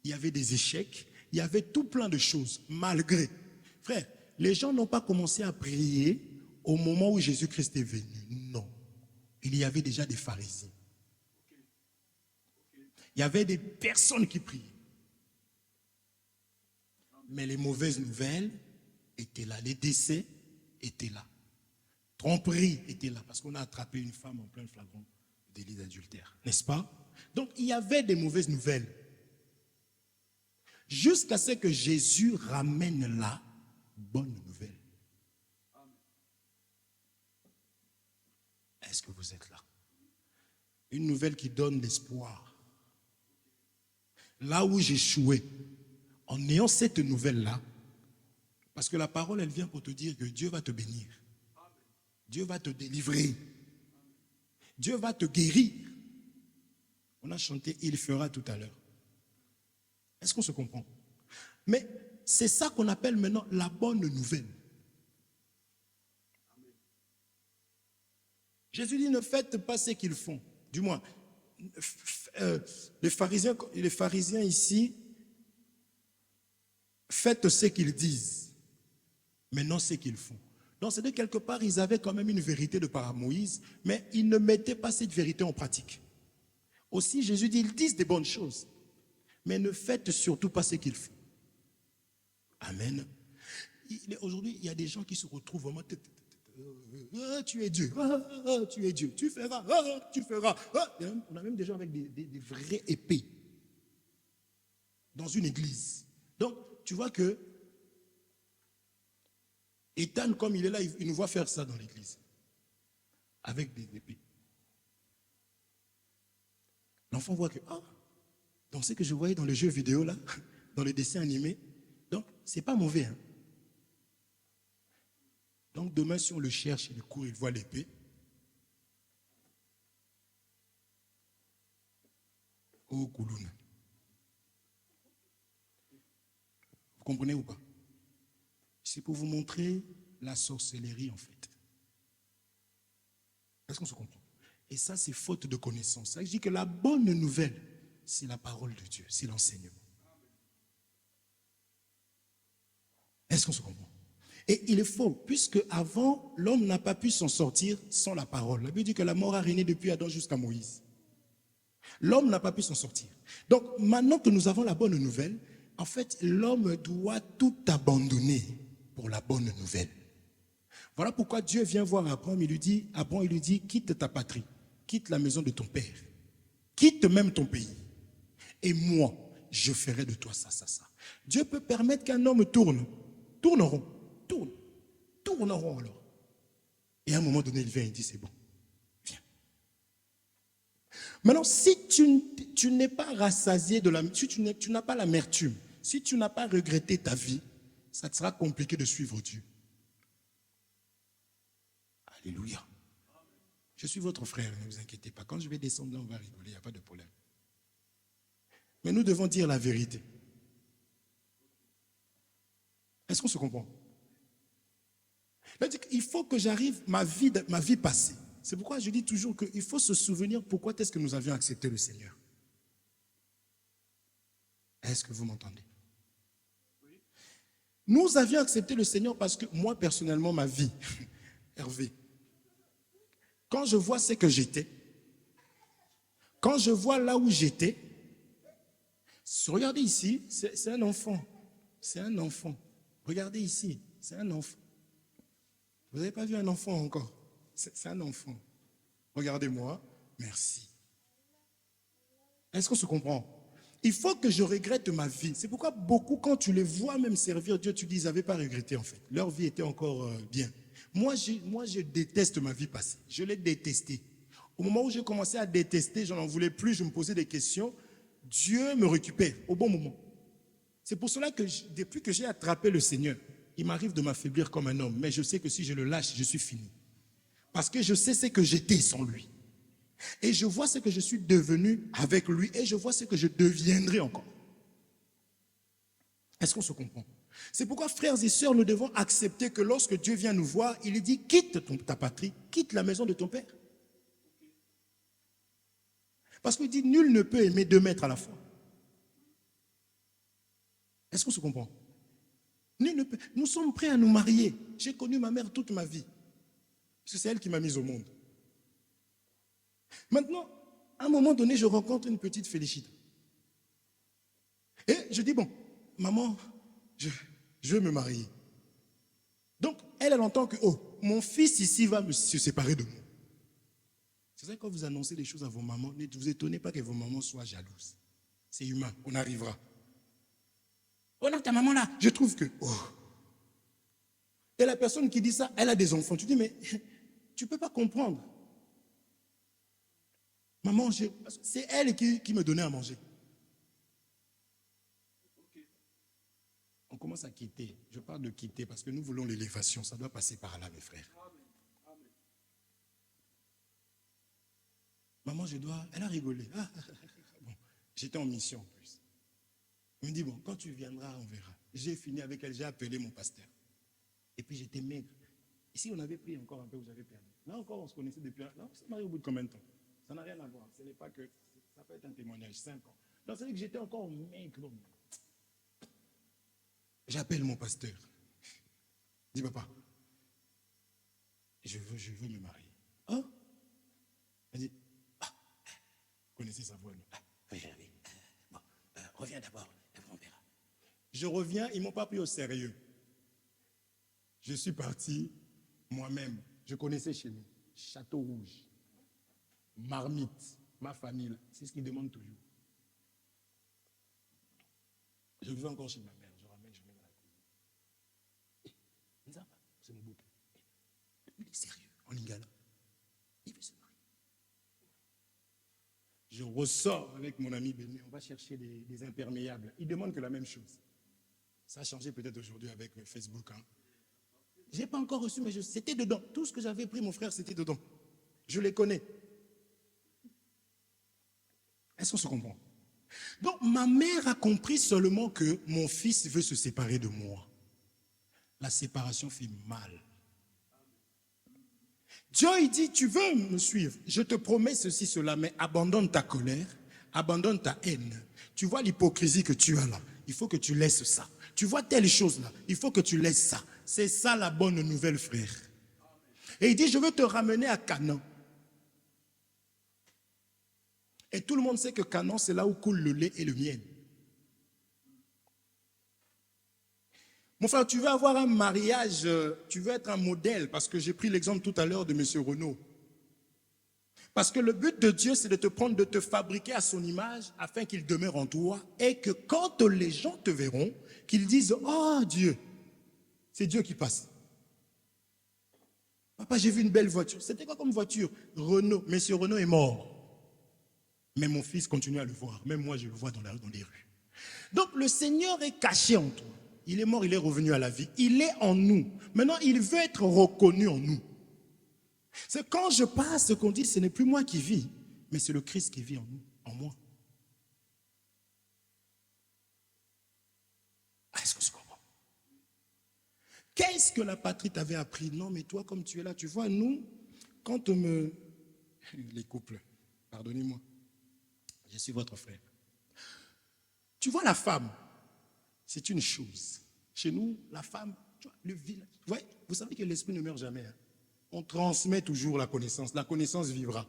Speaker 1: il y avait des échecs, il y avait tout plein de choses, malgré. Frère, les gens n'ont pas commencé à prier au moment où Jésus-Christ est venu. Non. Il y avait déjà des pharisiens. Il y avait des personnes qui priaient. Mais les mauvaises nouvelles étaient là. Les décès étaient là. Tromperie était là. Parce qu'on a attrapé une femme en plein flagrant délit d'adultère. N'est-ce pas? Donc il y avait des mauvaises nouvelles. Jusqu'à ce que Jésus ramène la bonne nouvelle. Est-ce que vous êtes là? Une nouvelle qui donne l'espoir. Là où j'échouais, en ayant cette nouvelle-là, parce que la parole, elle vient pour te dire que Dieu va te bénir. Dieu va te délivrer. Dieu va te guérir. On a chanté « Il fera » tout à l'heure. Est-ce qu'on se comprend? Mais c'est ça qu'on appelle maintenant la bonne nouvelle. Jésus dit, ne faites pas ce qu'ils font. Du moins, les pharisiens ici, faites ce qu'ils disent, mais non ce qu'ils font. Donc, c'est-à-dire quelque part, ils avaient quand même une vérité de par Moïse, mais ils ne mettaient pas cette vérité en pratique. Aussi, Jésus dit, ils disent des bonnes choses, mais ne faites surtout pas ce qu'ils font. Amen. Aujourd'hui, il y a des gens qui se retrouvent vraiment... tu es Dieu, tu es Dieu, tu feras, tu feras. On a même des gens avec des vraies épées dans une église. Donc, tu vois que Ethan, comme il est là, il nous voit faire ça dans l'église. Avec des épées. L'enfant voit que, donc ce que je voyais dans le jeu vidéo là, dans le dessin animé, donc c'est pas mauvais. Hein? Donc demain, si on le cherche, il court, il voit l'épée. Oh, Kouloun. Vous comprenez ou pas? C'est pour vous montrer la sorcellerie en fait. Est-ce qu'on se comprend? Et ça, c'est faute de connaissance. Ça, je dis que la bonne nouvelle, c'est la parole de Dieu, c'est l'enseignement. Est-ce qu'on se comprend? Et il est faux, puisque avant, l'homme n'a pas pu s'en sortir sans la parole. La Bible dit que la mort a régné depuis Adam jusqu'à Moïse. L'homme n'a pas pu s'en sortir. Donc, maintenant que nous avons la bonne nouvelle, en fait, l'homme doit tout abandonner pour la bonne nouvelle. Voilà pourquoi Dieu vient voir Abraham, il lui dit, quitte ta patrie, quitte la maison de ton père, quitte même ton pays. Et moi, je ferai de toi ça, ça, ça. Dieu peut permettre qu'un homme tourneront alors. Et à un moment donné, il vient et il dit, c'est bon, viens. Maintenant, si tu n'es pas rassasié si tu n'as pas l'amertume, si tu n'as pas regretté ta vie, ça te sera compliqué de suivre Dieu. Alléluia. Je suis votre frère, ne vous inquiétez pas. Quand je vais descendre là, on va rigoler, il n'y a pas de problème. Mais nous devons dire la vérité. Est-ce qu'on se comprend? Il faut que j'arrive ma vie passée. C'est pourquoi je dis toujours qu'il faut se souvenir pourquoi est-ce que nous avions accepté le Seigneur. Est-ce que vous m'entendez? Nous avions accepté le Seigneur parce que moi, personnellement, ma vie, Hervé, quand je vois ce que j'étais, quand je vois là où j'étais, regardez ici, c'est un enfant. C'est un enfant. Regardez ici, c'est un enfant. Vous n'avez pas vu un enfant encore? C'est un enfant. Regardez-moi, merci. Est-ce qu'on se comprend? Il faut que je regrette ma vie. C'est pourquoi beaucoup, quand tu les vois même servir Dieu, tu dis, ils n'avaient pas regretté en fait. Leur vie était encore bien. Je déteste ma vie passée. Je l'ai détestée. Au moment où j'ai commencé à détester, je n'en voulais plus, je me posais des questions. Dieu me récupère au bon moment. C'est pour cela que depuis que j'ai attrapé le Seigneur, il m'arrive de m'affaiblir comme un homme. Mais je sais que si je le lâche, je suis fini. Parce que je sais ce que j'étais sans lui. Et je vois ce que je suis devenu avec lui. Et je vois ce que je deviendrai encore. Est-ce qu'on se comprend? C'est pourquoi, frères et sœurs, nous devons accepter que lorsque Dieu vient nous voir, il dit, quitte ta patrie, quitte la maison de ton père. Parce qu'il dit, nul ne peut aimer 2 maîtres à la fois. Est-ce qu'on se comprend? Nul ne peut. Nous sommes prêts à nous marier. J'ai connu ma mère toute ma vie. Parce que c'est elle qui m'a mise au monde. Maintenant, à un moment donné, je rencontre une petite Félicité. Et je dis, bon, maman, je veux me marier. Donc, elle entend que, oh, mon fils ici va se séparer de moi. C'est ça, quand vous annoncez des choses à vos mamans, ne vous étonnez pas que vos mamans soient jalouses. C'est humain, on arrivera. Oh non, ta maman là, je trouve que, oh. Et la personne qui dit ça, elle a des enfants. Tu dis, mais tu ne peux pas comprendre. Maman, c'est elle qui me donnait à manger. On commence à quitter. Je parle de quitter parce que nous voulons l'élévation. Ça doit passer par là, mes frères. Maman, elle a rigolé. Ah, bon, j'étais en mission en plus. Elle me dit, bon, quand tu viendras, on verra. J'ai fini avec elle, j'ai appelé mon pasteur. Et puis j'étais maigre. Ici, on avait pris encore un peu, vous avez perdu. Là encore, on se connaissait depuis. Là, on s'est marié au bout de combien de temps? Ça n'a rien à voir. Ce n'est pas que. Ça peut être un témoignage, 5 ans. Donc, c'est-à-dire que j'étais encore maigre. J'appelle mon pasteur. Je dis, papa, je veux me marier. Oh? Elle dit, ah, vous connaissez sa voix, non? Ah, oui. Bon, reviens d'abord, on verra. Je reviens, ils ne m'ont pas pris au sérieux. Je suis parti moi-même. Je connaissais chez nous. Château Rouge. Marmite. Ma famille. C'est ce qu'ils demandent toujours. Je vais encore chez ma mère. Je ramène à la cuisine. C'est mon beau-père. Il est sérieux. En lingala. Il veut se marier. Je ressors avec mon ami Béné. On va chercher des imperméables. Il demande que la même chose. Ça a changé peut-être aujourd'hui avec Facebook. Hein. Je n'ai pas encore reçu, mais c'était dedans. Tout ce que j'avais pris, mon frère, c'était dedans. Je les connais. Est-ce qu'on se comprend? Donc, ma mère a compris seulement que mon fils veut se séparer de moi. La séparation fait mal. Dieu, il dit, tu veux me suivre, je te promets ceci, cela, mais abandonne ta colère, abandonne ta haine. Tu vois l'hypocrisie que tu as là, il faut que tu laisses ça. Tu vois telle chose là, il faut que tu laisses ça. C'est ça la bonne nouvelle, frère. Et il dit, je veux te ramener à Canaan. Et tout le monde sait que Canaan, c'est là où coule le lait et le miel. Mon frère, tu veux avoir un mariage, tu veux être un modèle, parce que j'ai pris l'exemple tout à l'heure de M. Renaud. Parce que le but de Dieu, c'est de te prendre, de te fabriquer à son image, afin qu'il demeure en toi, et que quand les gens te verront, qu'ils disent, oh Dieu, c'est Dieu qui passe. Papa, j'ai vu une belle voiture. C'était quoi comme voiture? Renault. M. Renaud est mort. Mais mon fils continue à le voir. Même moi, je le vois dans les rues. Donc, le Seigneur est caché en toi. Il est mort, il est revenu à la vie. Il est en nous. Maintenant, il veut être reconnu en nous. C'est quand je passe qu'on dit, ce n'est plus moi qui vis, mais c'est le Christ qui vit en nous, en moi. Est-ce que je comprends? Qu'est-ce que la patrie t'avait appris? Non, mais toi, comme tu es là, tu vois, nous, quand on me... Les couples, pardonnez-moi, je suis votre frère. Tu vois, la femme, c'est une chose. Chez nous, la femme, tu vois, le village. Ouais, vous savez que l'esprit ne meurt jamais. Hein. On transmet toujours la connaissance. La connaissance vivra.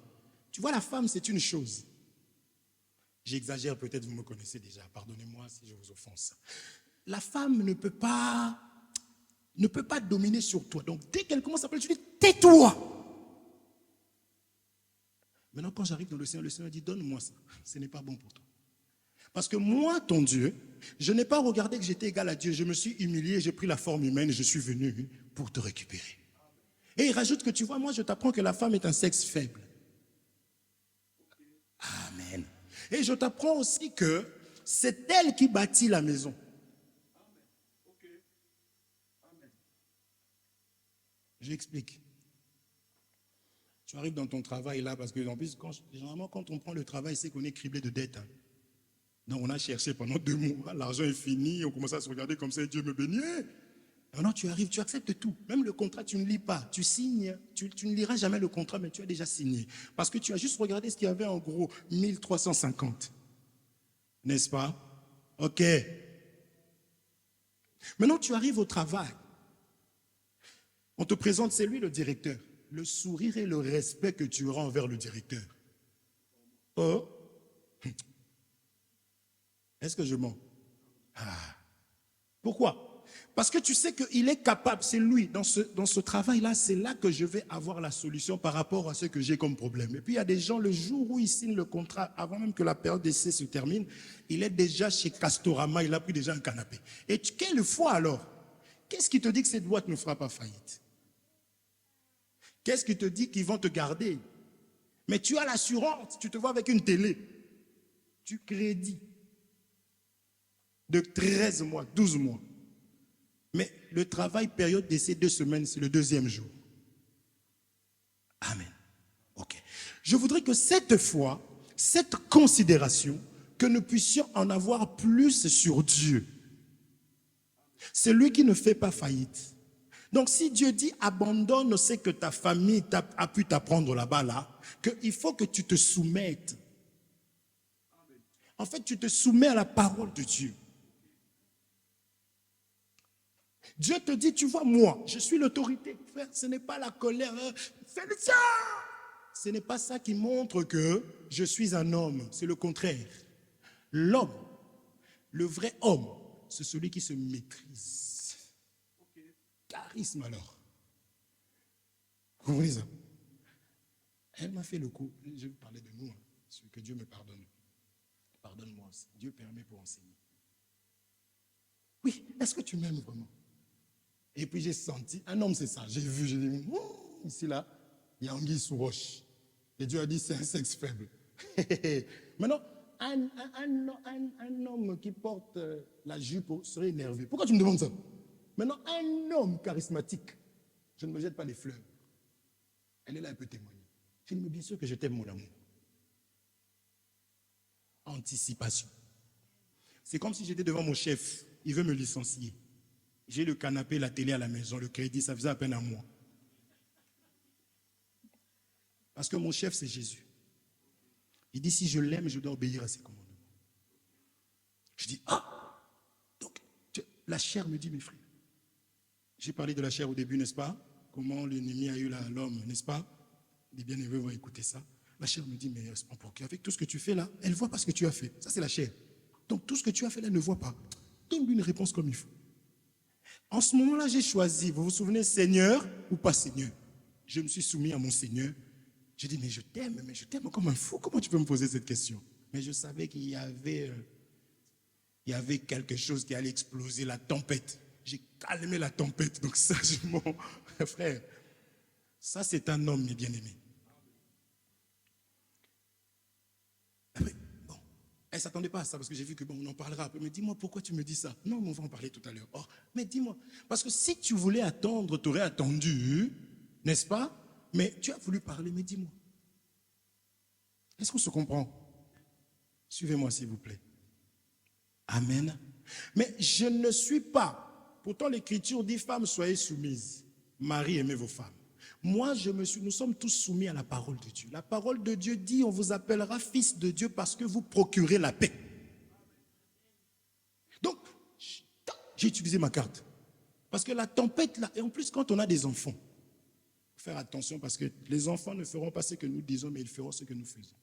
Speaker 1: Tu vois, la femme, c'est une chose. J'exagère peut-être, vous me connaissez déjà. Pardonnez-moi si je vous offense. La femme ne peut pas dominer sur toi. Donc, dès qu'elle commence à parler, tu dis, tais-toi. Maintenant, quand j'arrive dans le Seigneur dit, donne-moi ça. Ce n'est pas bon pour toi. Parce que moi, ton Dieu, je n'ai pas regardé que j'étais égal à Dieu. Je me suis humilié, j'ai pris la forme humaine et je suis venu pour te récupérer. Et il rajoute que tu vois, moi je t'apprends que la femme est un sexe faible. Amen. Et je t'apprends aussi que c'est elle qui bâtit la maison. J'explique. Tu arrives dans ton travail là, parce que en plus, généralement quand on prend le travail, c'est qu'on est criblé de dettes. Hein. Donc on a cherché pendant 2 mois, l'argent est fini, on commence à se regarder comme ça, et Dieu me bénit. Maintenant tu arrives, tu acceptes tout. Même le contrat, tu ne lis pas. Tu signes, tu ne liras jamais le contrat, mais tu as déjà signé. Parce que tu as juste regardé ce qu'il y avait en gros, 1350. N'est-ce pas? Ok. Maintenant tu arrives au travail. On te présente, c'est lui le directeur. Le sourire et le respect que tu auras envers le directeur. Oh, est-ce que je mens? Ah. Pourquoi? Parce que tu sais qu'il est capable, c'est lui, dans ce travail-là, c'est là que je vais avoir la solution par rapport à ce que j'ai comme problème. Et puis il y a des gens, le jour où ils signent le contrat, avant même que la période d'essai se termine, il est déjà chez Castorama, il a pris déjà un canapé. Et quelle fois alors? Qu'est-ce qui te dit que cette boîte ne fera pas faillite? Qu'est-ce qui te dit qu'ils vont te garder? Mais tu as l'assurance, tu te vois avec une télé, tu crédis de 13 mois, 12 mois. Mais le travail, période d'essai 2 semaines, c'est le 2e jour. Amen. Ok. Je voudrais que cette fois, cette considération, que nous puissions en avoir plus sur Dieu. C'est lui qui ne fait pas faillite. Donc si Dieu dit abandonne ce que ta famille a pu t'apprendre là-bas, là, qu'il faut que tu te soumettes. En fait, tu te soumets à la parole de Dieu. Dieu te dit, tu vois, moi, je suis l'autorité. Frère, ce n'est pas la colère. Fais le ça. Ce n'est pas ça qui montre que je suis un homme. C'est le contraire. L'homme, le vrai homme, c'est celui qui se maîtrise. Charisme alors. Vous comprenez ça? Elle m'a fait le coup. Je vais parler de nous. Hein. Que Dieu me pardonne. Pardonne-moi aussi. Dieu permet pour enseigner. Oui, est-ce que tu m'aimes vraiment? Et puis j'ai senti, un homme c'est ça, j'ai vu, j'ai dit, ici là, il y a anguille sous roche. Et Dieu a dit, c'est un sexe faible. Maintenant, un homme qui porte la jupe serait énervé. Pourquoi tu me demandes ça? Maintenant, un homme charismatique, je ne me jette pas les fleurs. Elle est là, elle peut témoigner. Je dis, mais bien sûr que je t'aime, mon amour. Anticipation. C'est comme si j'étais devant mon chef, il veut me licencier. J'ai le canapé, la télé à la maison, le crédit, ça faisait à peine un mois. Parce que mon chef, c'est Jésus. Il dit, si je l'aime, je dois obéir à ses commandements. Je dis, ah, donc, la chair me dit, mes frères. J'ai parlé de la chair au début, n'est-ce pas? Comment l'ennemi a eu l'homme, n'est-ce pas? Les bien-aimés vont écouter ça. La chair me dit, mais avec tout ce que tu fais là, elle voit pas ce que tu as fait. Ça, c'est la chair. Donc, tout ce que tu as fait là, elle ne voit pas. Donne-lui une réponse comme il faut. En ce moment-là, j'ai choisi, vous vous souvenez, Seigneur ou pas Seigneur? Je me suis soumis à mon Seigneur. J'ai dit, mais je t'aime comme un fou. Comment tu peux me poser cette question? Mais je savais qu'il y avait quelque chose qui allait exploser, la tempête. J'ai calmé la tempête. Donc ça, mon frère, ça c'est un homme, mes bien-aimés. Bon, elle ne s'attendait pas à ça parce que j'ai vu que bon, on en parlera après. Mais dis-moi, pourquoi tu me dis ça? Non, mais on va en parler tout à l'heure. Oh, mais dis-moi, parce que si tu voulais attendre, tu aurais attendu, n'est-ce pas? Mais tu as voulu parler, mais dis-moi. Est-ce qu'on se comprend? Suivez-moi, s'il vous plaît. Amen. Mais je ne suis pas. Pourtant, l'Écriture dit, femmes, soyez soumises. Marie, aimez vos femmes. Moi, nous sommes tous soumis à la parole de Dieu. La parole de Dieu dit, on vous appellera fils de Dieu parce que vous procurez la paix. Donc, j'ai utilisé ma carte. Parce que la tempête, là, et en plus, quand on a des enfants, il faut faire attention parce que les enfants ne feront pas ce que nous disons, mais ils feront ce que nous faisons.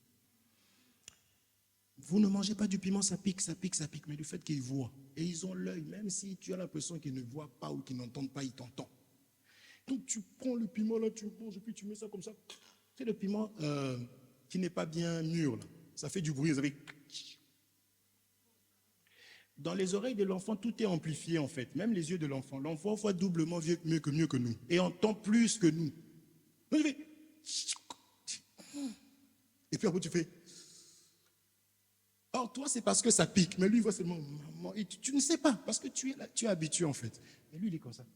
Speaker 1: Vous ne mangez pas du piment, ça pique, ça pique, ça pique, mais du fait qu'ils voient. Et ils ont l'œil, même si tu as l'impression qu'ils ne voient pas ou qu'ils n'entendent pas, ils t'entendent. Donc tu prends le piment là, tu manges et puis tu mets ça comme ça. C'est le piment qui n'est pas bien mûr là. Ça fait du bruit, ça fait... Dans les oreilles de l'enfant, tout est amplifié en fait, même les yeux de l'enfant. L'enfant voit doublement mieux que nous et entend plus que nous. Donc, et puis après tu fais. Or toi c'est parce que ça pique, mais lui il voit seulement maman. Et tu ne sais pas parce que tu es là, tu es habitué en fait. Et lui il est comme ça.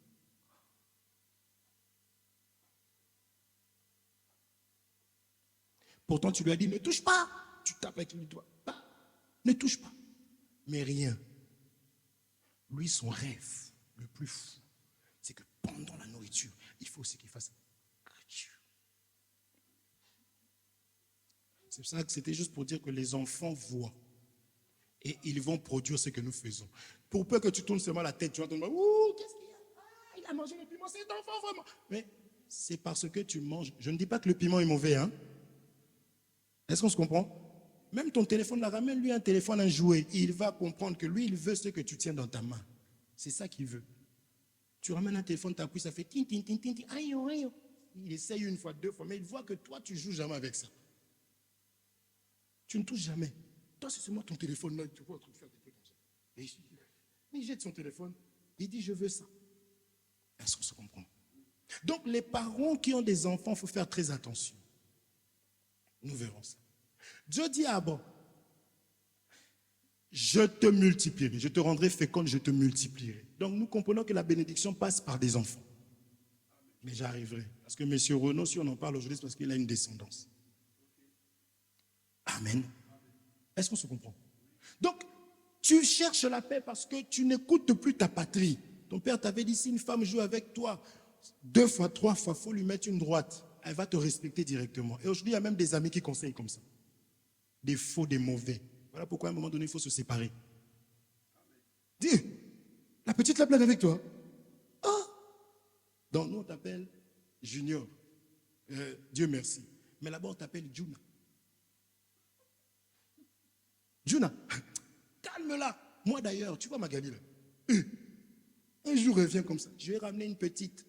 Speaker 1: Pourtant tu lui as dit ne touche pas. Tu tapes avec le doigt. Pas. Ne touche pas. Mais rien. Lui, son rêve le plus fou, c'est que pendant la nourriture, il faut aussi qu'il fasse. C'est pour ça que c'était juste pour dire que les enfants voient. Et ils vont produire ce que nous faisons. Pour peu que tu tournes seulement la tête, tu vas te dire, ouh, qu'est-ce qu'il y a? Ah, il a mangé le piment, cet enfant vraiment. Mais c'est parce que tu manges. Je ne dis pas que le piment est mauvais, hein. Est-ce qu'on se comprend? Même ton téléphone, la ramène lui un téléphone, un jouet. Il va comprendre que lui, il veut ce que tu tiens dans ta main. C'est ça qu'il veut. Tu ramènes un téléphone, tu appuies, ça fait tin, tin, tin, tin, tin, aïe, aïe. Il essaye une fois, deux fois, mais il voit que toi, tu joues jamais avec ça. Tu ne touches jamais. Toi, c'est seulement ton téléphone, là, tu vois, en train de faire des trucs comme ça. Et il jette son téléphone, il dit, je veux ça. Est-ce qu'on se comprend? Donc, les parents qui ont des enfants, il faut faire très attention. Nous verrons ça. Dieu dit à Abraham, je te multiplierai, je te rendrai féconde, je te multiplierai. Donc nous comprenons que la bénédiction passe par des enfants. Mais j'arriverai. Parce que M. Renaud, si on en parle aujourd'hui, c'est parce qu'il a une descendance. Amen. Est-ce qu'on se comprend? Donc, tu cherches la paix parce que tu n'écoutes plus ta patrie. Ton père t'avait dit, si une femme joue avec toi 2 fois, 3 fois, il faut lui mettre une droite. Elle va te respecter directement. Et aujourd'hui, il y a même des amis qui conseillent comme ça. Des faux, des mauvais. Voilà pourquoi à un moment donné, il faut se séparer. Dis, la petite la blague avec toi. Ah! Donc nous, on t'appelle Junior. Dieu merci. Mais là-bas, on t'appelle Juna. Juna, calme-la. Moi d'ailleurs, tu vois Magali là. Un jour, elle vient comme ça. Je vais ramener une petite.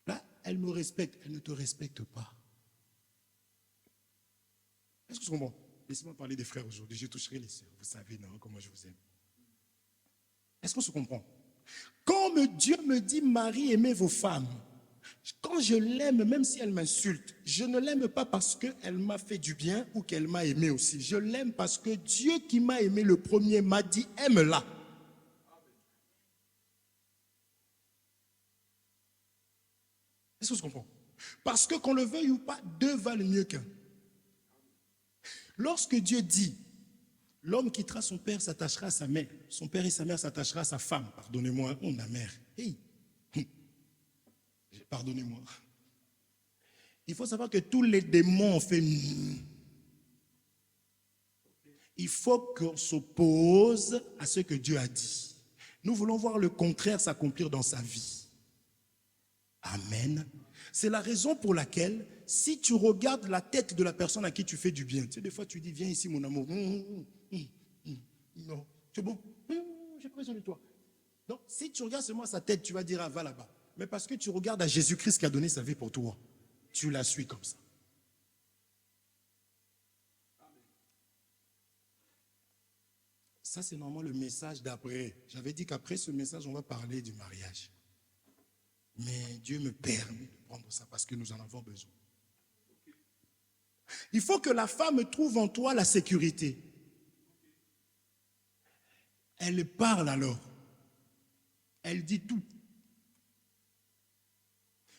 Speaker 1: Là, elle me respecte. Elle ne te respecte pas. Est-ce que c'est bon? Laissez-moi parler des frères aujourd'hui. Je toucherai les sœurs. Vous savez, non, comment je vous aime. Est-ce qu'on se comprend? Quand Dieu me dit, Marie, aimez vos femmes, quand je l'aime, même si elle m'insulte, je ne l'aime pas parce qu'elle m'a fait du bien ou qu'elle m'a aimé aussi. Je l'aime parce que Dieu qui m'a aimé le premier m'a dit, aime-la. Est-ce que se comprend? Parce que qu'on le veuille ou pas, 2 valent mieux qu'un. Lorsque Dieu dit, l'homme quittera son père, s'attachera à sa mère, son père et sa mère s'attachera à sa femme, pardonnez-moi, ma mère. Hey. Pardonnez-moi. Il faut savoir que tous les démons ont fait. Il faut qu'on s'oppose à ce que Dieu a dit. Nous voulons voir le contraire s'accomplir dans sa vie. Amen. C'est la raison pour laquelle, si tu regardes la tête de la personne à qui tu fais du bien, tu sais, des fois tu dis, viens ici mon amour. Non, c'est bon. J'ai besoin de toi. Donc, si tu regardes seulement sa tête, tu vas dire, ah, va là-bas. Mais parce que tu regardes à Jésus-Christ qui a donné sa vie pour toi, tu la suis comme ça. Ça, c'est normalement le message d'après. J'avais dit qu'après ce message, on va parler du mariage. Mais Dieu me permet de prendre ça parce que nous en avons besoin. Il faut que la femme trouve en toi la sécurité. Elle parle alors. Elle dit tout.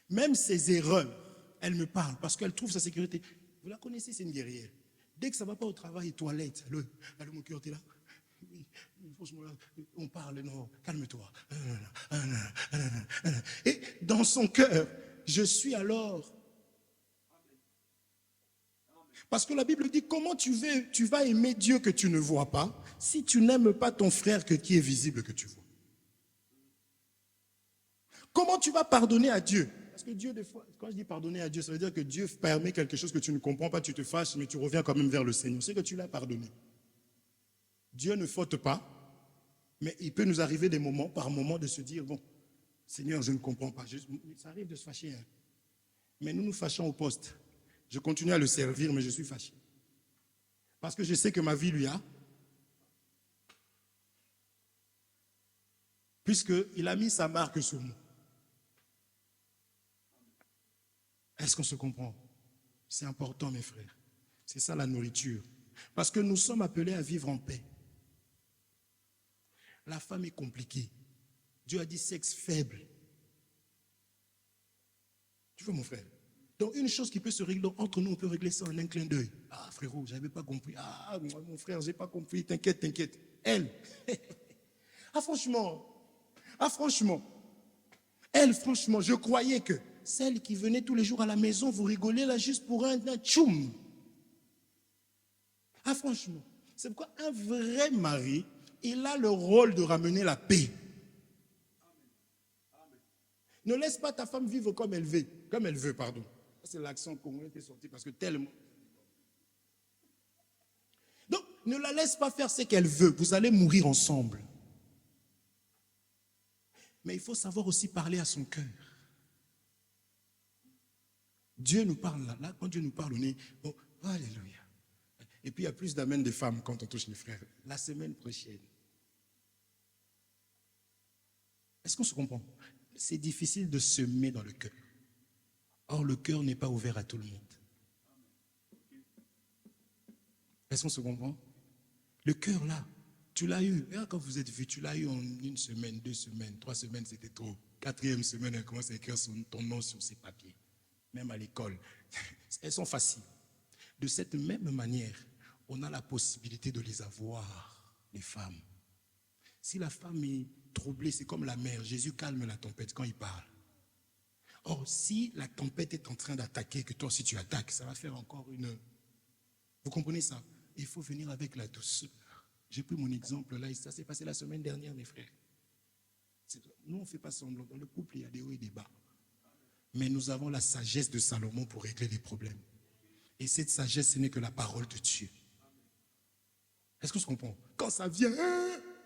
Speaker 1: Même ses erreurs, elle me parle parce qu'elle trouve sa sécurité. Vous la connaissez, c'est une guerrière. Dès que ça ne va pas au travail, toilette, allô, mon cœur, t'es là. Oui, franchement, on parle, non, calme-toi. Et dans son cœur, je suis alors. Parce que la Bible dit, comment tu vas aimer Dieu que tu ne vois pas, si tu n'aimes pas ton frère qui est visible que tu vois? Comment tu vas pardonner à Dieu? Parce que Dieu, des fois, quand je dis pardonner à Dieu, ça veut dire que Dieu permet quelque chose que tu ne comprends pas, tu te fâches, mais tu reviens quand même vers le Seigneur. C'est que tu l'as pardonné. Dieu ne faute pas, mais il peut nous arriver des moments, par moments, de se dire, bon, Seigneur, je ne comprends pas. Ça arrive de se fâcher. Hein. Mais nous nous fâchons au poste. Je continue à le servir, mais je suis fâché. Parce que je sais que ma vie lui a. Puisqu'il a mis sa marque sur nous. Est-ce qu'on se comprend? C'est important, mes frères. C'est ça la nourriture. Parce que nous sommes appelés à vivre en paix. La femme est compliquée. Dieu a dit sexe faible. Tu vois, mon frère? Donc, une chose qui peut se régler entre nous, on peut régler ça en un clin d'œil. Ah, frérot, je n'avais pas compris. Ah, mon frère, je n'ai pas compris. T'inquiète, t'inquiète. Elle. Ah, franchement. Elle, franchement, je croyais que celle qui venait tous les jours à la maison, vous rigolez là juste pour un tchoum. Ah, franchement. C'est pourquoi un vrai mari, il a le rôle de ramener la paix. Ne laisse pas ta femme vivre comme elle veut, pardon. C'est l'accent congolais qui est sorti parce que tellement. Donc, ne la laisse pas faire ce qu'elle veut. Vous allez mourir ensemble. Mais il faut savoir aussi parler à son cœur. Dieu nous parle là, quand Dieu nous parle, on est, oh, alléluia. Et puis il y a plus d'amènes des femmes quand on touche les frères. La semaine prochaine. Est-ce qu'on se comprend? C'est difficile de semer dans le cœur. Or, le cœur n'est pas ouvert à tout le monde. Est-ce qu'on se comprend? Le cœur là, tu l'as eu. Et quand vous êtes vu, tu l'as eu en 1 semaine, 2 semaines, 3 semaines, c'était trop. 4e semaine, elle commence à écrire ton nom sur ses papiers. Même à l'école. Elles sont faciles. De cette même manière, on a la possibilité de les avoir, les femmes. Si la femme est troublée, c'est comme la mer. Jésus calme la tempête quand il parle. Or, si la tempête est en train d'attaquer, que toi aussi tu attaques, ça va faire encore une... Vous comprenez ça? Il faut venir avec la douceur. J'ai pris mon exemple là, et ça s'est passé la semaine dernière, mes frères. Nous, on ne fait pas semblant. Dans le couple, il y a des hauts et des bas. Mais nous avons la sagesse de Salomon pour régler les problèmes. Et cette sagesse, ce n'est que la parole de Dieu. Est-ce qu'on se comprend? Quand ça vient,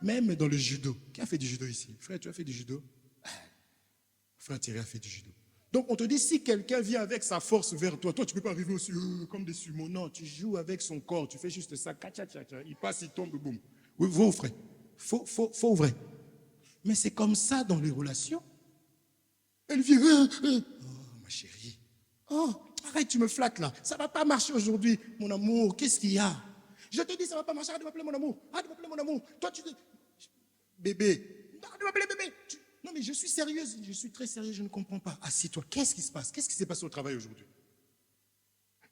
Speaker 1: même dans le judo. Qui a fait du judo ici? Frère, tu as fait du judo? Frère Thierry a fait du judo. Donc on te dit, si quelqu'un vient avec sa force vers toi, toi tu ne peux pas arriver aussi comme des sumo. Non, tu joues avec son corps, tu fais juste ça, il passe, il tombe, boum. Oui, vous, frère. Faux vrai. Mais c'est comme ça dans les relations. Elle vient, oh ma chérie, oh, arrête, tu me flattes là, ça ne va pas marcher aujourd'hui, mon amour, qu'est-ce qu'il y a? Je te dis, ça ne va pas marcher, arrête de m'appeler mon amour, arrête de m'appeler mon amour. Toi, tu dis, bébé, arrête de m'appeler bébé. Non, mais je suis sérieuse, je suis très sérieuse, je ne comprends pas. Assis-toi, qu'est-ce qui se passe? Qu'est-ce qui s'est passé au travail aujourd'hui?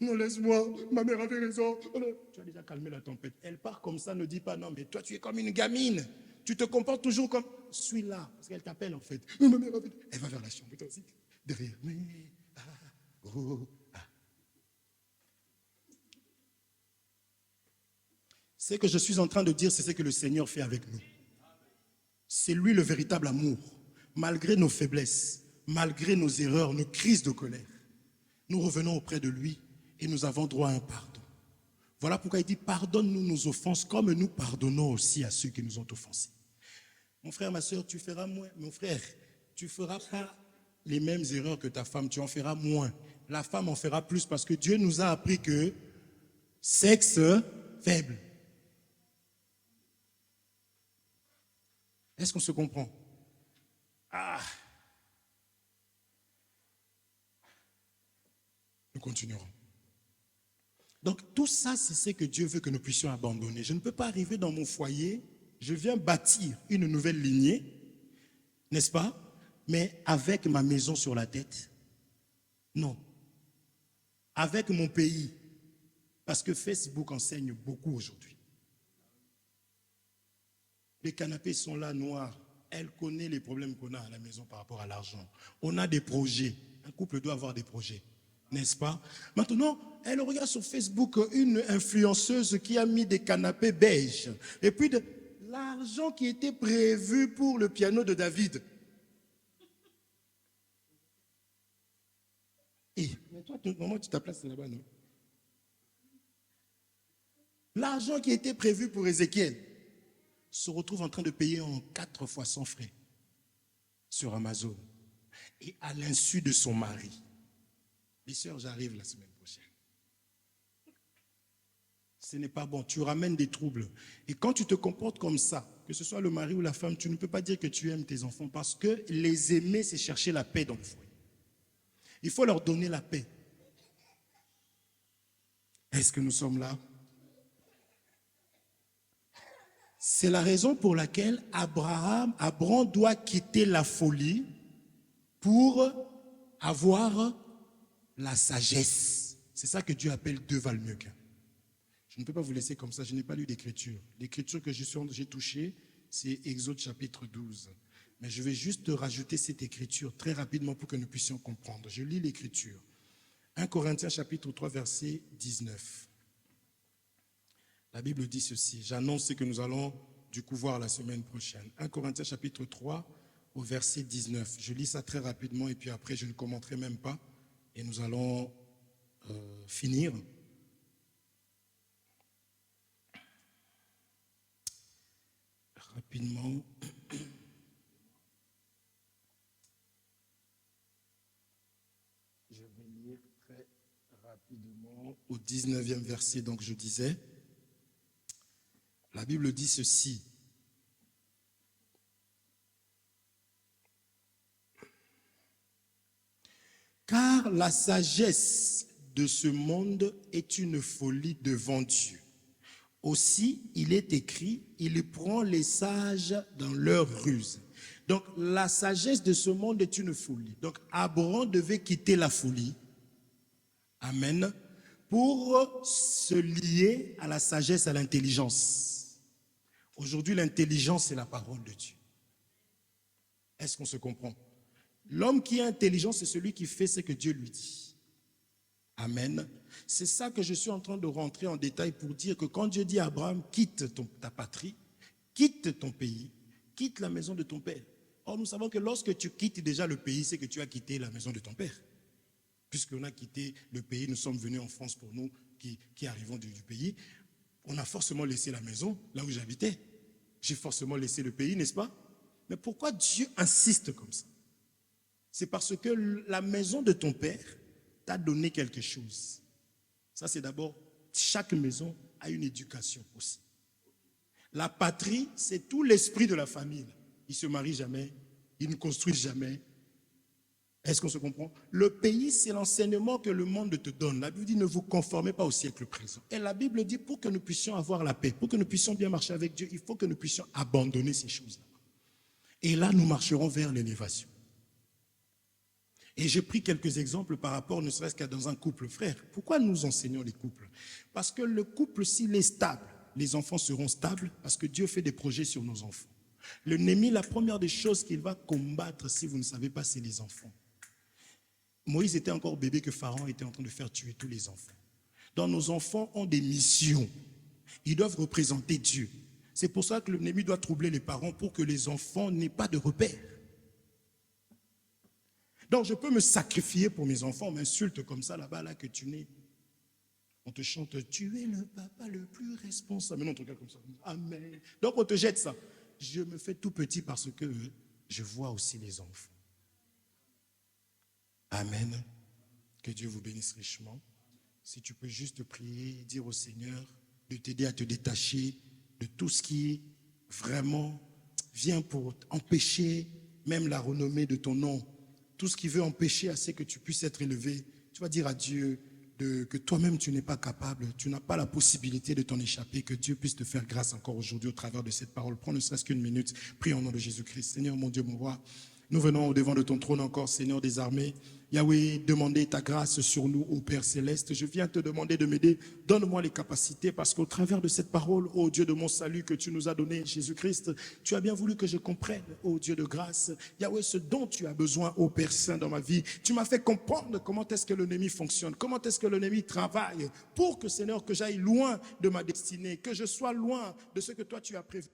Speaker 1: Non, laisse-moi, ma mère avait raison. Tu as déjà calmé la tempête. Elle part comme ça, ne dis pas non, mais toi, tu es comme une gamine. Tu te comportes toujours comme, suis là, parce qu'elle t'appelle en fait. Ma mère avait... Elle va vers la chambre, toi aussi, derrière. Ce que je suis en train de dire, c'est ce que le Seigneur fait avec nous. C'est lui le véritable amour. Malgré nos faiblesses, malgré nos erreurs, nos crises de colère, nous revenons auprès de lui et nous avons droit à un pardon. Voilà pourquoi il dit, pardonne-nous nos offenses comme nous pardonnons aussi à ceux qui nous ont offensés. Mon frère, ma soeur, tu feras moins. Mon frère, tu ne feras pas les mêmes erreurs que ta femme, tu en feras moins. La femme en fera plus parce que Dieu nous a appris que sexe faible. Est-ce qu'on se comprend? Nous continuerons. Donc tout ça, c'est ce que Dieu veut que nous puissions abandonner. Je ne peux pas arriver dans mon foyer, je viens bâtir une nouvelle lignée, n'est-ce pas? Mais avec ma maison sur la tête. Non. Avec mon pays. Parce que Facebook enseigne beaucoup aujourd'hui. Les canapés sont là noirs. Elle connaît les problèmes qu'on a à la maison par rapport à l'argent. On a des projets. Un couple doit avoir des projets. N'est-ce pas? Maintenant, elle regarde sur Facebook une influenceuse qui a mis des canapés beige. Et puis de l'argent qui était prévu pour le piano de David. Mais toi, maman, tu t'as placé là-bas, non? L'argent qui était prévu pour Ézéchiel se retrouve en train de payer en 4 fois sans frais sur Amazon. Et à l'insu de son mari. Les sœurs, j'arrive la semaine prochaine. Ce n'est pas bon. Tu ramènes des troubles. Et quand tu te comportes comme ça, que ce soit le mari ou la femme, tu ne peux pas dire que tu aimes tes enfants parce que les aimer, c'est chercher la paix dans le foyer. Il faut leur donner la paix. Est-ce que nous sommes là? C'est la raison pour laquelle Abraham doit quitter la folie pour avoir la sagesse. C'est ça que Dieu appelle deux valent mieux qu'un. Je ne peux pas vous laisser comme ça, je n'ai pas lu d'écriture. L'écriture que j'ai touchée, c'est Exode chapitre 12. Mais je vais juste rajouter cette écriture très rapidement pour que nous puissions comprendre. Je lis l'écriture. 1 Corinthiens chapitre 3, verset 19. La Bible dit ceci. J'annonce ce que nous allons du coup voir la semaine prochaine. 1 Corinthiens chapitre 3, au verset 19. Je lis ça très rapidement et puis après je ne commenterai même pas. Et nous allons finir. Rapidement. Je vais lire très rapidement au 19e verset, donc je disais, la Bible dit ceci. Car la sagesse de ce monde est une folie devant Dieu. Aussi, il est écrit, il prend les sages dans leur ruse. Donc, la sagesse de ce monde est une folie. Donc, Abraham devait quitter la folie. Amen. Pour se lier à la sagesse, à l'intelligence. Aujourd'hui, l'intelligence, c'est la parole de Dieu. Est-ce qu'on se comprend? L'homme qui est intelligent, c'est celui qui fait ce que Dieu lui dit. Amen. C'est ça que je suis en train de rentrer en détail pour dire que quand Dieu dit à Abraham, quitte ta patrie, quitte ton pays, quitte la maison de ton père. Or, nous savons que lorsque tu quittes déjà le pays, c'est que tu as quitté la maison de ton père. Puisqu'on a quitté le pays, nous sommes venus en France pour nous qui arrivons du pays. On a forcément laissé la maison là où j'habitais. J'ai forcément laissé le pays, n'est-ce pas? Mais pourquoi Dieu insiste comme ça? C'est parce que la maison de ton père t'a donné quelque chose. Ça, c'est d'abord, chaque maison a une éducation aussi. La patrie, c'est tout l'esprit de la famille. Ils ne se marient jamais, ils ne construisent jamais. Est-ce qu'on se comprend? Le pays, c'est l'enseignement que le monde te donne. La Bible dit, ne vous conformez pas au siècle présent. Et la Bible dit, pour que nous puissions avoir la paix, pour que nous puissions bien marcher avec Dieu, il faut que nous puissions abandonner ces choses-là. Et là, nous marcherons vers l'élévation. Et j'ai pris quelques exemples par rapport, ne serait-ce qu'à dans un couple, frère. Pourquoi nous enseignons les couples? Parce que le couple, s'il est stable, les enfants seront stables, parce que Dieu fait des projets sur nos enfants. L'ennemi, la première des choses qu'il va combattre, si vous ne savez pas, c'est les enfants. Moïse était encore bébé que Pharaon était en train de faire tuer tous les enfants. Donc nos enfants ont des missions. Ils doivent représenter Dieu. C'est pour ça que l'ennemi doit troubler les parents pour que les enfants n'aient pas de repères. Donc je peux me sacrifier pour mes enfants, on m'insulte comme ça là-bas, là que tu n'es. On te chante, tu es le papa le plus responsable. Mais non, on te regarde comme ça. Amen. Donc on te jette ça. Je me fais tout petit parce que je vois aussi les enfants. Amen. Que Dieu vous bénisse richement. Si tu peux juste prier, dire au Seigneur de t'aider à te détacher de tout ce qui vraiment vient pour empêcher même la renommée de ton nom. Tout ce qui veut empêcher à ce que tu puisses être élevé. Tu vas dire à Dieu que toi-même tu n'es pas capable, tu n'as pas la possibilité de t'en échapper, que Dieu puisse te faire grâce encore aujourd'hui au travers de cette parole. Prends ne serait-ce qu'une minute, prie au nom de Jésus-Christ. Seigneur mon Dieu, mon roi, nous venons au devant de ton trône encore, Seigneur des armées. Yahweh, demandez ta grâce sur nous, ô Père Céleste. Je viens te demander de m'aider. Donne-moi les capacités parce qu'au travers de cette parole, ô Dieu de mon salut que tu nous as donné, Jésus-Christ, tu as bien voulu que je comprenne, ô Dieu de grâce, Yahweh, ce dont tu as besoin, ô Père Saint, dans ma vie. Tu m'as fait comprendre comment est-ce que l'ennemi fonctionne, comment est-ce que l'ennemi travaille pour que, Seigneur, que j'aille loin de ma destinée, que je sois loin de ce que toi tu as prévu.